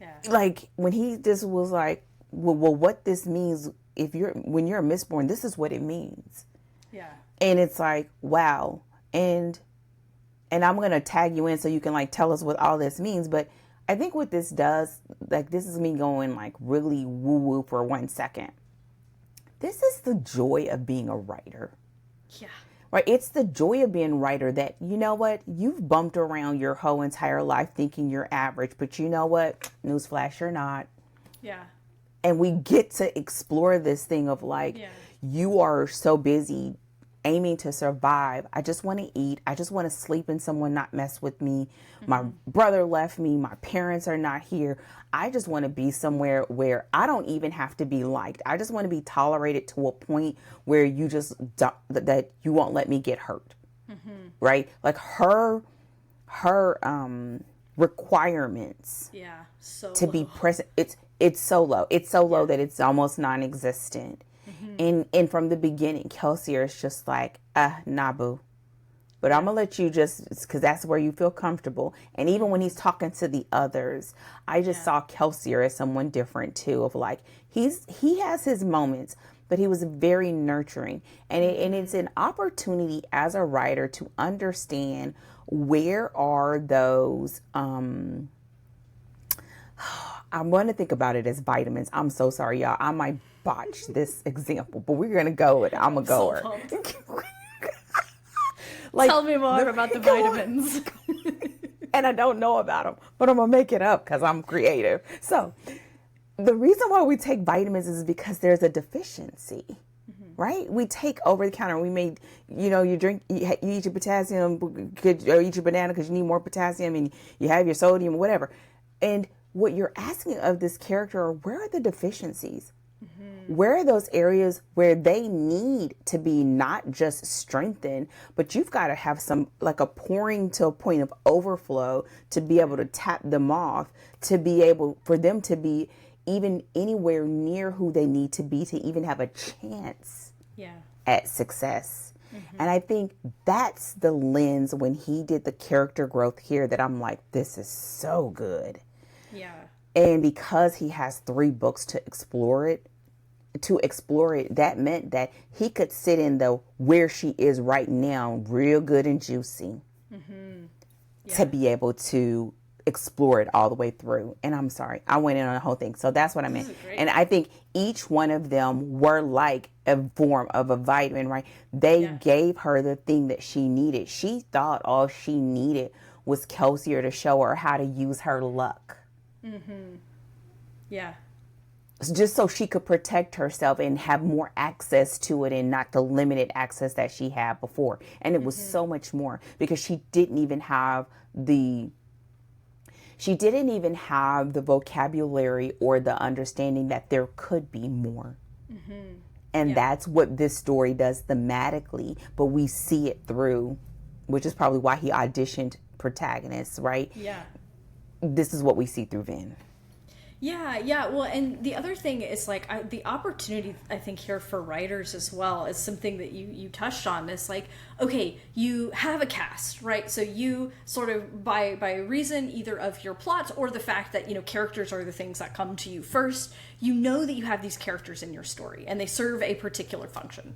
Yeah. Like, when he just was like, well, what this means, when you're a Mistborn, this is what it means. Yeah. And it's like, wow. And I'm going to tag you in so you can like tell us what all this means. But I think what this does, like, this is me going like really woo woo for 1 second. This is the joy of being a writer. Yeah. Right. It's the joy of being a writer that, you know what, you've bumped around your whole entire life thinking you're average, but you know what? Newsflash, you're not. Yeah. And we get to explore this thing of like, you are so busy aiming to survive. I just want to eat. I just want to sleep and someone not mess with me. My brother left me. My parents are not here. I just want to be somewhere where I don't even have to be liked. I just want to be tolerated to a point where you just that you won't let me get hurt. Right? Like her requirements to be present, it's so low. It's so low that it's almost non-existent. And from the beginning, Kelsier is just like, nah, boo. But I'm going to let you just, because that's where you feel comfortable. And even when he's talking to the others, I just saw Kelsier as someone different too, of like, he has his moments, but he was very nurturing. And it's an opportunity as a writer to understand where are those, I'm going to think about it as vitamins. I'm so sorry, y'all. I might botch this example, but we're going to go with it. I'm a goer. Like, tell me more about the vitamins. And I don't know about them, but I'm going to make it up because I'm creative. So the reason why we take vitamins is because there's a deficiency, right? We take over the counter. We made, you eat your potassium or eat your banana because you need more potassium, and you have your sodium or whatever. And what you're asking of this character are, where are the deficiencies? Where are those areas where they need to be not just strengthened, but you've got to have some, like a pouring to a point of overflow to be able to tap them off, to be able for them to be even anywhere near who they need to be to even have a chance at success. And I think that's the lens when he did the character growth here that I'm like, this is so good. Yeah. And because he has 3 books to explore it, that meant that he could sit in the where she is right now, real good and juicy, to be able to explore it all the way through. And I'm sorry, I went in on the whole thing. So that's what I meant. And I think each one of them were like a form of a vitamin, right? They gave her the thing that she needed. She thought all she needed was Kelsier to show her how to use her luck. Yeah. Just so she could protect herself and have more access to it and not the limited access that she had before. And it was so much more because she didn't even have the vocabulary or the understanding that there could be more. And that's what this story does thematically, but we see it through, which is probably why he auditioned protagonists, right? Yeah. This is what we see through Vin. Yeah. Well, and the other thing is like the opportunity, I think, here for writers as well is something that you touched on. It's like, okay, you have a cast, right? So you sort of by reason either of your plot or the fact that, characters are the things that come to you first, you know that you have these characters in your story and they serve a particular function.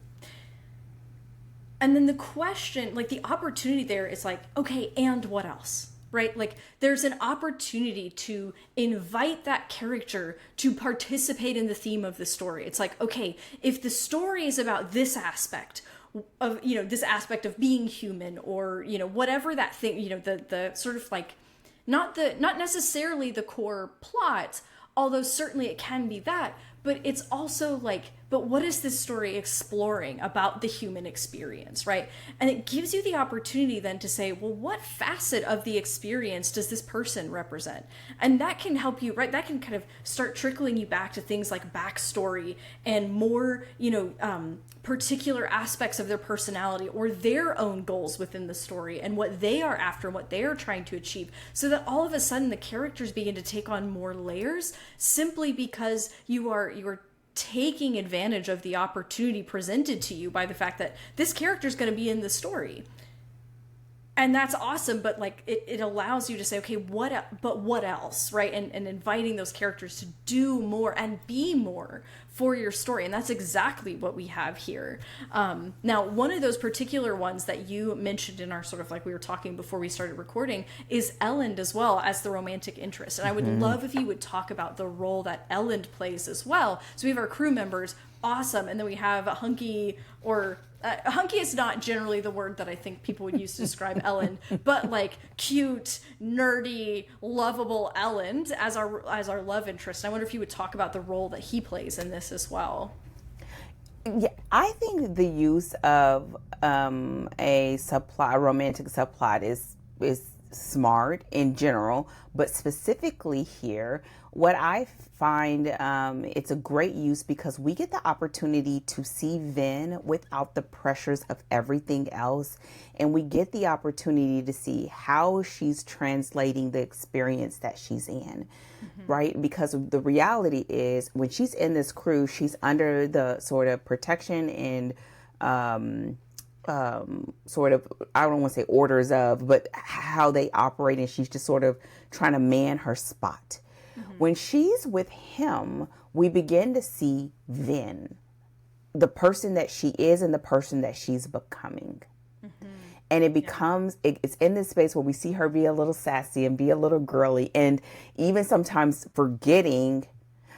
And then the question, like the opportunity there is like, okay, and what else? Right? Like there's an opportunity to invite that character to participate in the theme of the story. It's like, okay, if the story is about this aspect of, this aspect of being human or, whatever that thing, the sort of like, not necessarily the core plot, although certainly it can be that, but it's also like, but what is this story exploring about the human experience, right? And it gives you the opportunity then to say, well, what facet of the experience does this person represent? And that can help you, right? That can kind of start trickling you back to things like backstory and more, particular aspects of their personality or their own goals within the story and what they are after, what they are trying to achieve, so that all of a sudden the characters begin to take on more layers simply because you are taking advantage of the opportunity presented to you by the fact that this character is going to be in the story. And that's awesome, but like it allows you to say, okay, what else, right? And inviting those characters to do more and be more for your story. And that's exactly what we have here. Now, one of those particular ones that you mentioned in our sort of like we were talking before we started recording is Elend as well as the romantic interest. And I would love if you would talk about the role that Elend plays as well. So we have our crew members, awesome. And then we have Hunky or... hunky is not generally the word that I think people would use to describe Elend, but like cute, nerdy, lovable Elend as our love interest. And I wonder if you would talk about the role that he plays in this as well. Yeah, I think the use of a romantic subplot is smart in general, but specifically here, what I find it's a great use because we get the opportunity to see Vin without the pressures of everything else, and we get the opportunity to see how she's translating the experience that she's in, right? Because the reality is when she's in this crew, she's under the sort of protection and sort of, I don't want to say orders of, but how they operate, and she's just sort of trying to man her spot. When she's with him, we begin to see Vin, the person that she is and the person that she's becoming. And it becomes, it's in this space where we see her be a little sassy and be a little girly, and even sometimes forgetting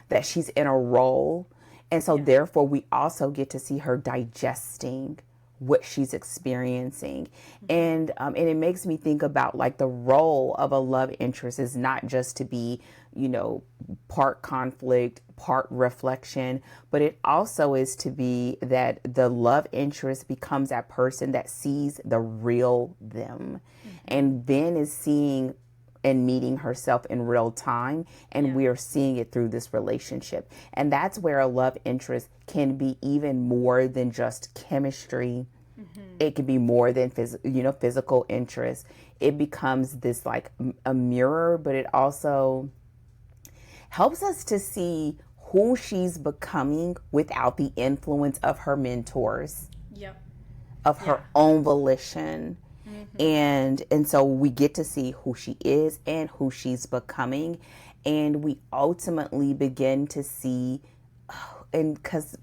that she's in a role. And so therefore we also get to see her digesting what she's experiencing. And it makes me think about like the role of a love interest is not just to be, you know, part conflict, part reflection, but it also is to be that the love interest becomes that person that sees the real them. And Ben is seeing and meeting herself in real time, and we are seeing it through this relationship. And that's where a love interest can be even more than just chemistry. It can be more than physical interest. It becomes this like a mirror, but it also helps us to see who she's becoming without the influence of her mentors, of her own volition. And so we get to see who she is and who she's becoming. And we ultimately begin to see, and because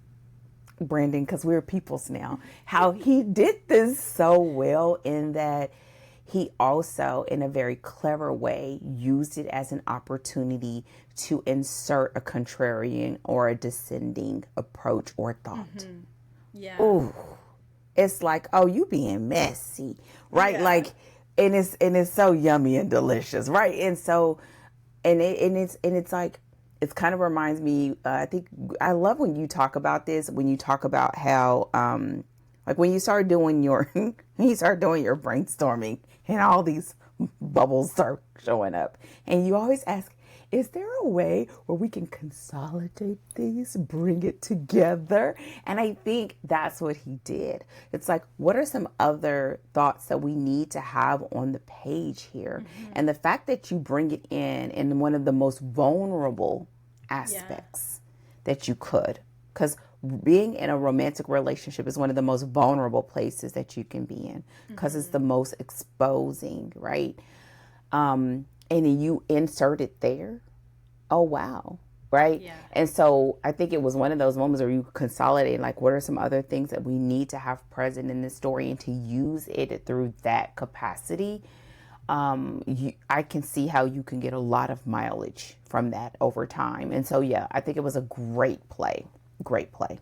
Brandon, because we're peoples now, how he did this so well in that he also, in a very clever way, used it as an opportunity to insert a contrarian or a descending approach or thought. Ooh. It's like, oh, you being messy, right? Like, and it's so yummy and delicious, right? And so, it's like, it kind of reminds me. I think I love when you talk about this. When you talk about how, like, when you start doing your brainstorming, and all these bubbles start showing up, and you always ask, is there a way where we can consolidate these, bring it together? And I think that's what he did. It's like, what are some other thoughts that we need to have on the page here? And the fact that you bring it in one of the most vulnerable aspects that you could, because being in a romantic relationship is one of the most vulnerable places that you can be in, because it's the most exposing, right? And then you insert it there. Oh, wow. Right. And so I think it was one of those moments where you consolidate, like, what are some other things that we need to have present in this story, and to use it through that capacity. I can see how you can get a lot of mileage from that over time. And so, I think it was a great play. Great play.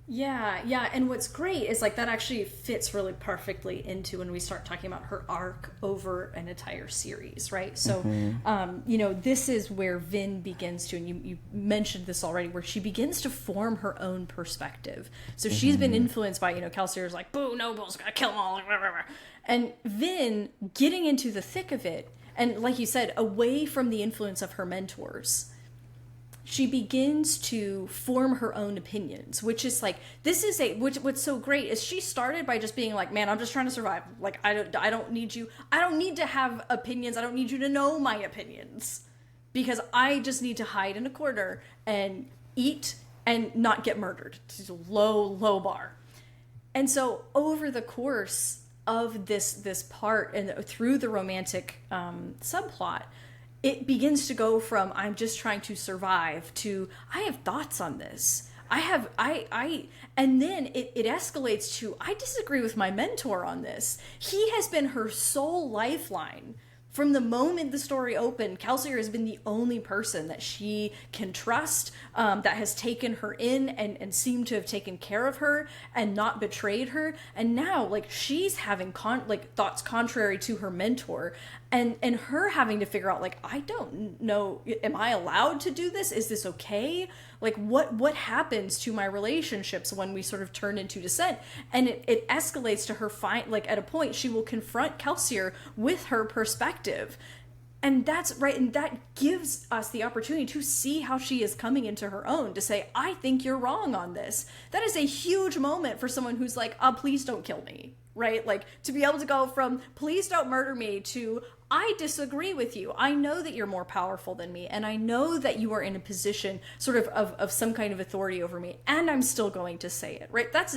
Yeah. And what's great is like that actually fits really perfectly into when we start talking about her arc over an entire series, right? So, this is where Vin begins to, and you mentioned this already, where she begins to form her own perspective. So she's been influenced by, Calcier's like, boo, nobles, gotta kill them all. And Vin getting into the thick of it, and like you said, away from the influence of her mentors, she begins to form her own opinions, which is like, what's so great is she started by just being like, man, I'm just trying to survive. Like, I don't need you. I don't need to have opinions. I don't need you to know my opinions, because I just need to hide in a corner and eat and not get murdered. It's a low bar. And so over the course of this part and through the romantic subplot, it begins to go from I'm just trying to survive to I have thoughts on this. And then it escalates to I disagree with my mentor on this. He has been her sole lifeline. From the moment the story opened, Calcier has been the only person that she can trust, that has taken her in and seemed to have taken care of her and not betrayed her. And now, like, she's having thoughts contrary to her mentor, and her having to figure out, like, I don't know, am I allowed to do this? Is this okay? Like, what happens to my relationships when we sort of turn into dissent? And it escalates to her at a point she will confront Calcier with her perspective. And that's right, and that gives us the opportunity to see how she is coming into her own, to say, I think you're wrong on this. That is a huge moment for someone who's like, please don't kill me, right? Like, to be able to go from, please don't murder me, to, I disagree with you. I know that you're more powerful than me, and I know that you are in a position sort of some kind of authority over me, and I'm still going to say it, right? That's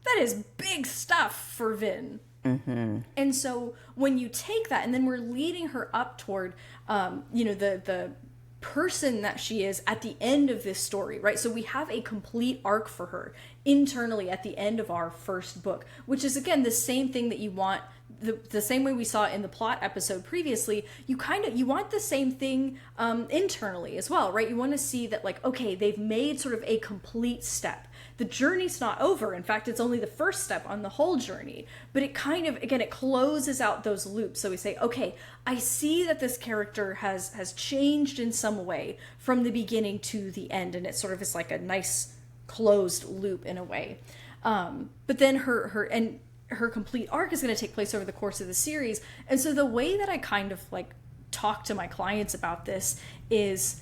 that is big stuff for Vin. And so when you take that, and then we're leading her up toward, the person that she is at the end of this story, right? So we have a complete arc for her internally at the end of our first book, which is, again, the same thing that you want, the same way we saw in the plot episode previously. You want the same thing internally as well, right? You want to see that, like, okay, they've made sort of a complete step. The journey's not over. In fact, it's only the first step on the whole journey. But it kind of, again, it closes out those loops. So we say, okay, I see that this character has changed in some way from the beginning to the end. And it sort of is like a nice closed loop in a way. But then her complete arc is going to take place over the course of the series. And so the way that I kind of like talk to my clients about this is,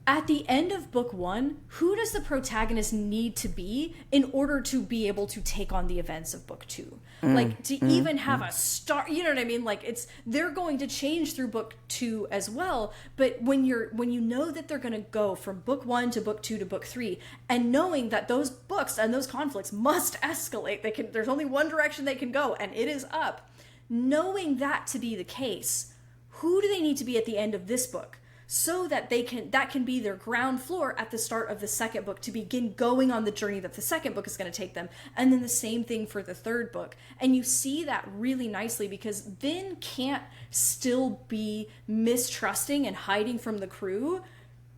at the end of book one, who does the protagonist need to be in order to be able to take on the events of book two? Like, to even have a start, you know what I mean? Like, they're going to change through book two as well. But when you know that they're going to go from book one to book two to book three, and knowing that those books and those conflicts must escalate, there's only one direction they can go, and it is up. Knowing that to be the case, who do they need to be at the end of this book? So that that can be their ground floor at the start of the second book to begin going on the journey that the second book is going to take them. And then the same thing for the third book. And you see that really nicely, because Vin can't still be mistrusting and hiding from the crew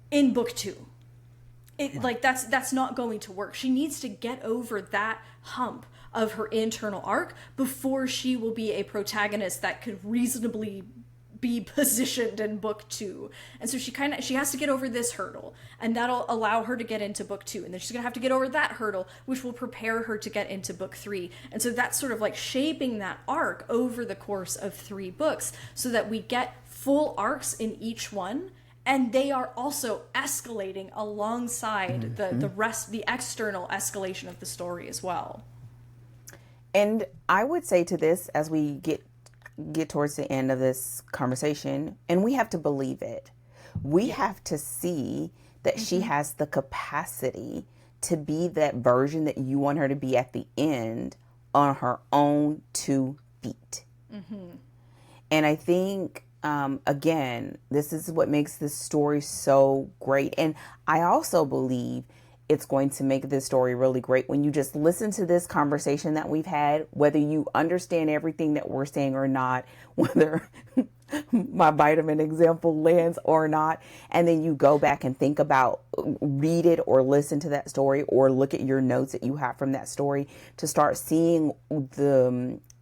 in book two. Like, that's not going to work. She needs to get over that hump of her internal arc before she will be a protagonist that could reasonably be positioned in book two. And so she has to get over this hurdle, and that'll allow her to get into book two, and then she's gonna have to get over that hurdle, which will prepare her to get into book three. And so that's sort of like shaping that arc over the course of 3 books, so that we get full arcs in each one, and they are also escalating alongside the external escalation of the story as well. And I would say to this, as we get towards the end of this conversation, and we have to believe it. We have to see that she has the capacity to be that version that you want her to be at the end on her own 2 feet. And I think, again, this is what makes this story so great. And I also believe it's going to make this story really great when you just listen to this conversation that we've had, whether you understand everything that we're saying or not, whether my vitamin example lands or not. And then you go back and think about, read it or listen to that story or look at your notes that you have from that story to start seeing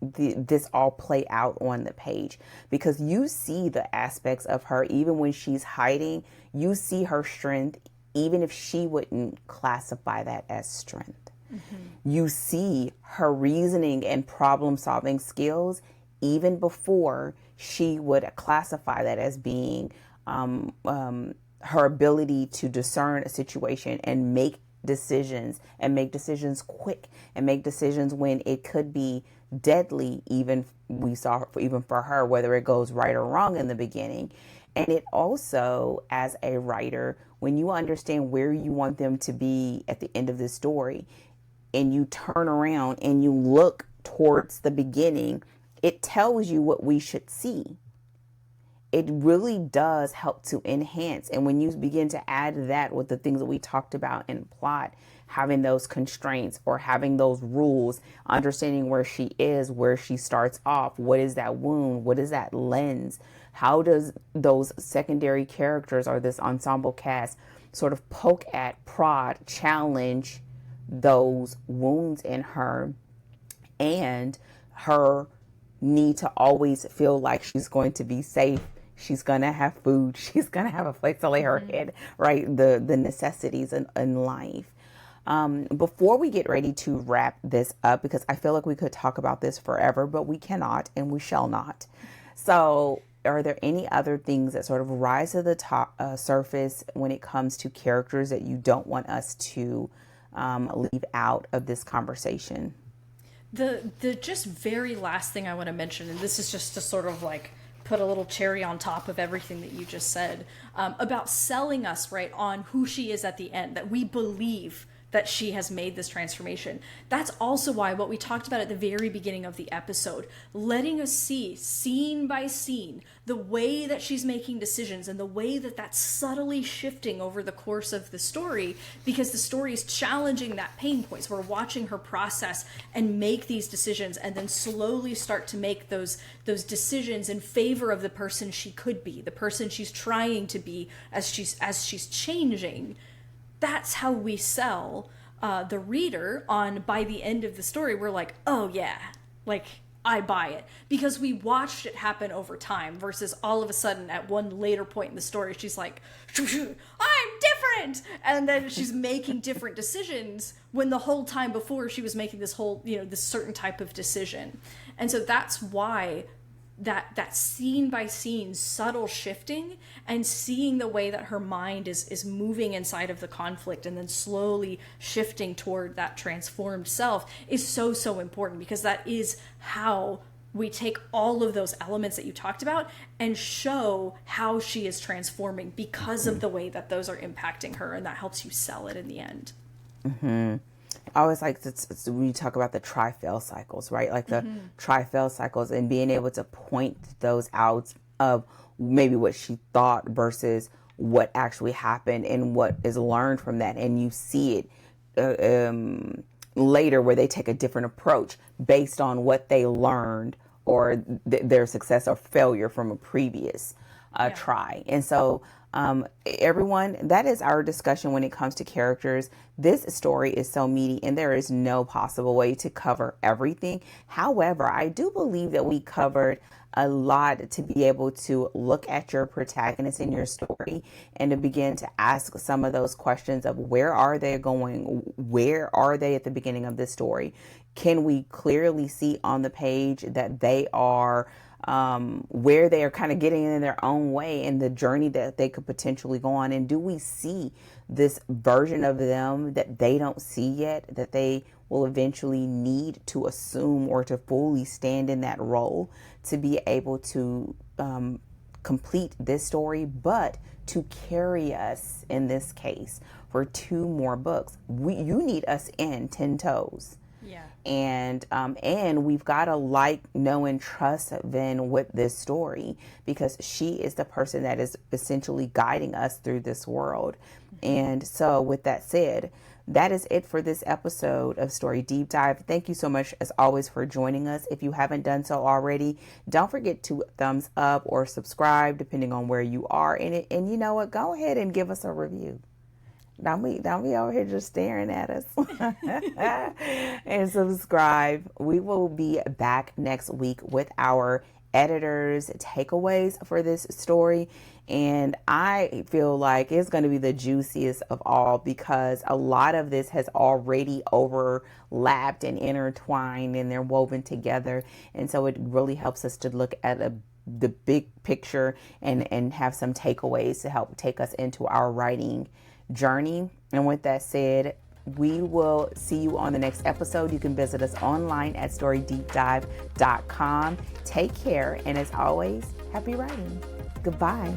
this all play out on the page, because you see the aspects of her, even when she's hiding, you see her strength, even if she wouldn't classify that as strength. You see her reasoning and problem solving skills, even before she would classify that as being her ability to discern a situation and make decisions quick, and make decisions when it could be deadly. Even we saw even for her, whether it goes right or wrong in the beginning. And it also, as a writer, when you understand where you want them to be at the end of the story, and you turn around and you look towards the beginning, it tells you what we should see. It really does help to enhance. And when you begin to add that with the things that we talked about in plot, having those constraints or having those rules, understanding where she is, where she starts off, what is that wound, what is that lens, how does those secondary characters or this ensemble cast sort of poke at, prod, challenge those wounds in her, and her need to always feel like she's going to be safe, she's going to have food, she's going to have a place to lay her head, right? The necessities in life. Before we get ready to wrap this up, because I feel like we could talk about this forever, but we cannot and we shall not. So are there any other things that sort of rise to the top surface when it comes to characters that you don't want us to leave out of this conversation? The just very last thing I want to mention, and this is just to sort of like put a little cherry on top of everything that you just said, about selling us right on who she is at the end, that we believe that she has made this transformation. That's also why what we talked about at the very beginning of the episode, letting us see scene by scene the way that she's making decisions and the way that that's subtly shifting over the course of the story, because the story is challenging that pain points. We're watching her process and make these decisions and then slowly start to make those decisions in favor of the person she could be, the person she's trying to be as she's changing. That's how we sell the reader on, by the end of the story, we're like, oh yeah, like I buy it, because we watched it happen over time versus all of a sudden at one later point in the story, she's like, I'm different. And then she's making different decisions when the whole time before she was making this whole, this certain type of decision. And so that's why that scene by scene subtle shifting and seeing the way that her mind is moving inside of the conflict and then slowly shifting toward that transformed self is so important, because that is how we take all of those elements that you talked about and show how she is transforming because of the way that those are impacting her, and that helps you sell it in the end. Mm-hmm. I always like to, when you talk about the try-fail cycles, right? Like the try-fail cycles, and being able to point those out of maybe what she thought versus what actually happened and what is learned from that. And you see it later where they take a different approach based on what they learned or their success or failure from a previous try. And so everyone, that is our discussion when it comes to characters. This story is so meaty and there is no possible way to cover everything. However, I do believe that we covered a lot to be able to look at your protagonist in your story and to begin to ask some of those questions of where are they going? Where are they at the beginning of this story? Can we clearly see on the page that they are where they are kind of getting in their own way and the journey that they could potentially go on? And do we see this version of them that they don't see yet, that they will eventually need to assume or to fully stand in that role to be able to complete this story, but to carry us, in this case, for 2 more books? You need us in 10 toes. Yeah. And we've got to like, know, and trust Vin with this story, because she is the person that is essentially guiding us through this world. And so with that said, that is it for this episode of Story Deep Dive. Thank you so much, as always, for joining us. If you haven't done so already, don't forget to thumbs up or subscribe, depending on where you are in it. And you know what? Go ahead and give us a review. Don't be over here just staring at us. And subscribe. We will be back next week with our editor's takeaways for this story. And I feel like it's going to be the juiciest of all, because a lot of this has already overlapped and intertwined and they're woven together. And so it really helps us to look at the big picture and have some takeaways to help take us into our writing journey. And with that said, we will see you on the next episode. You can visit us online at storydeepdive.com. Take care, and as always, happy writing. Goodbye.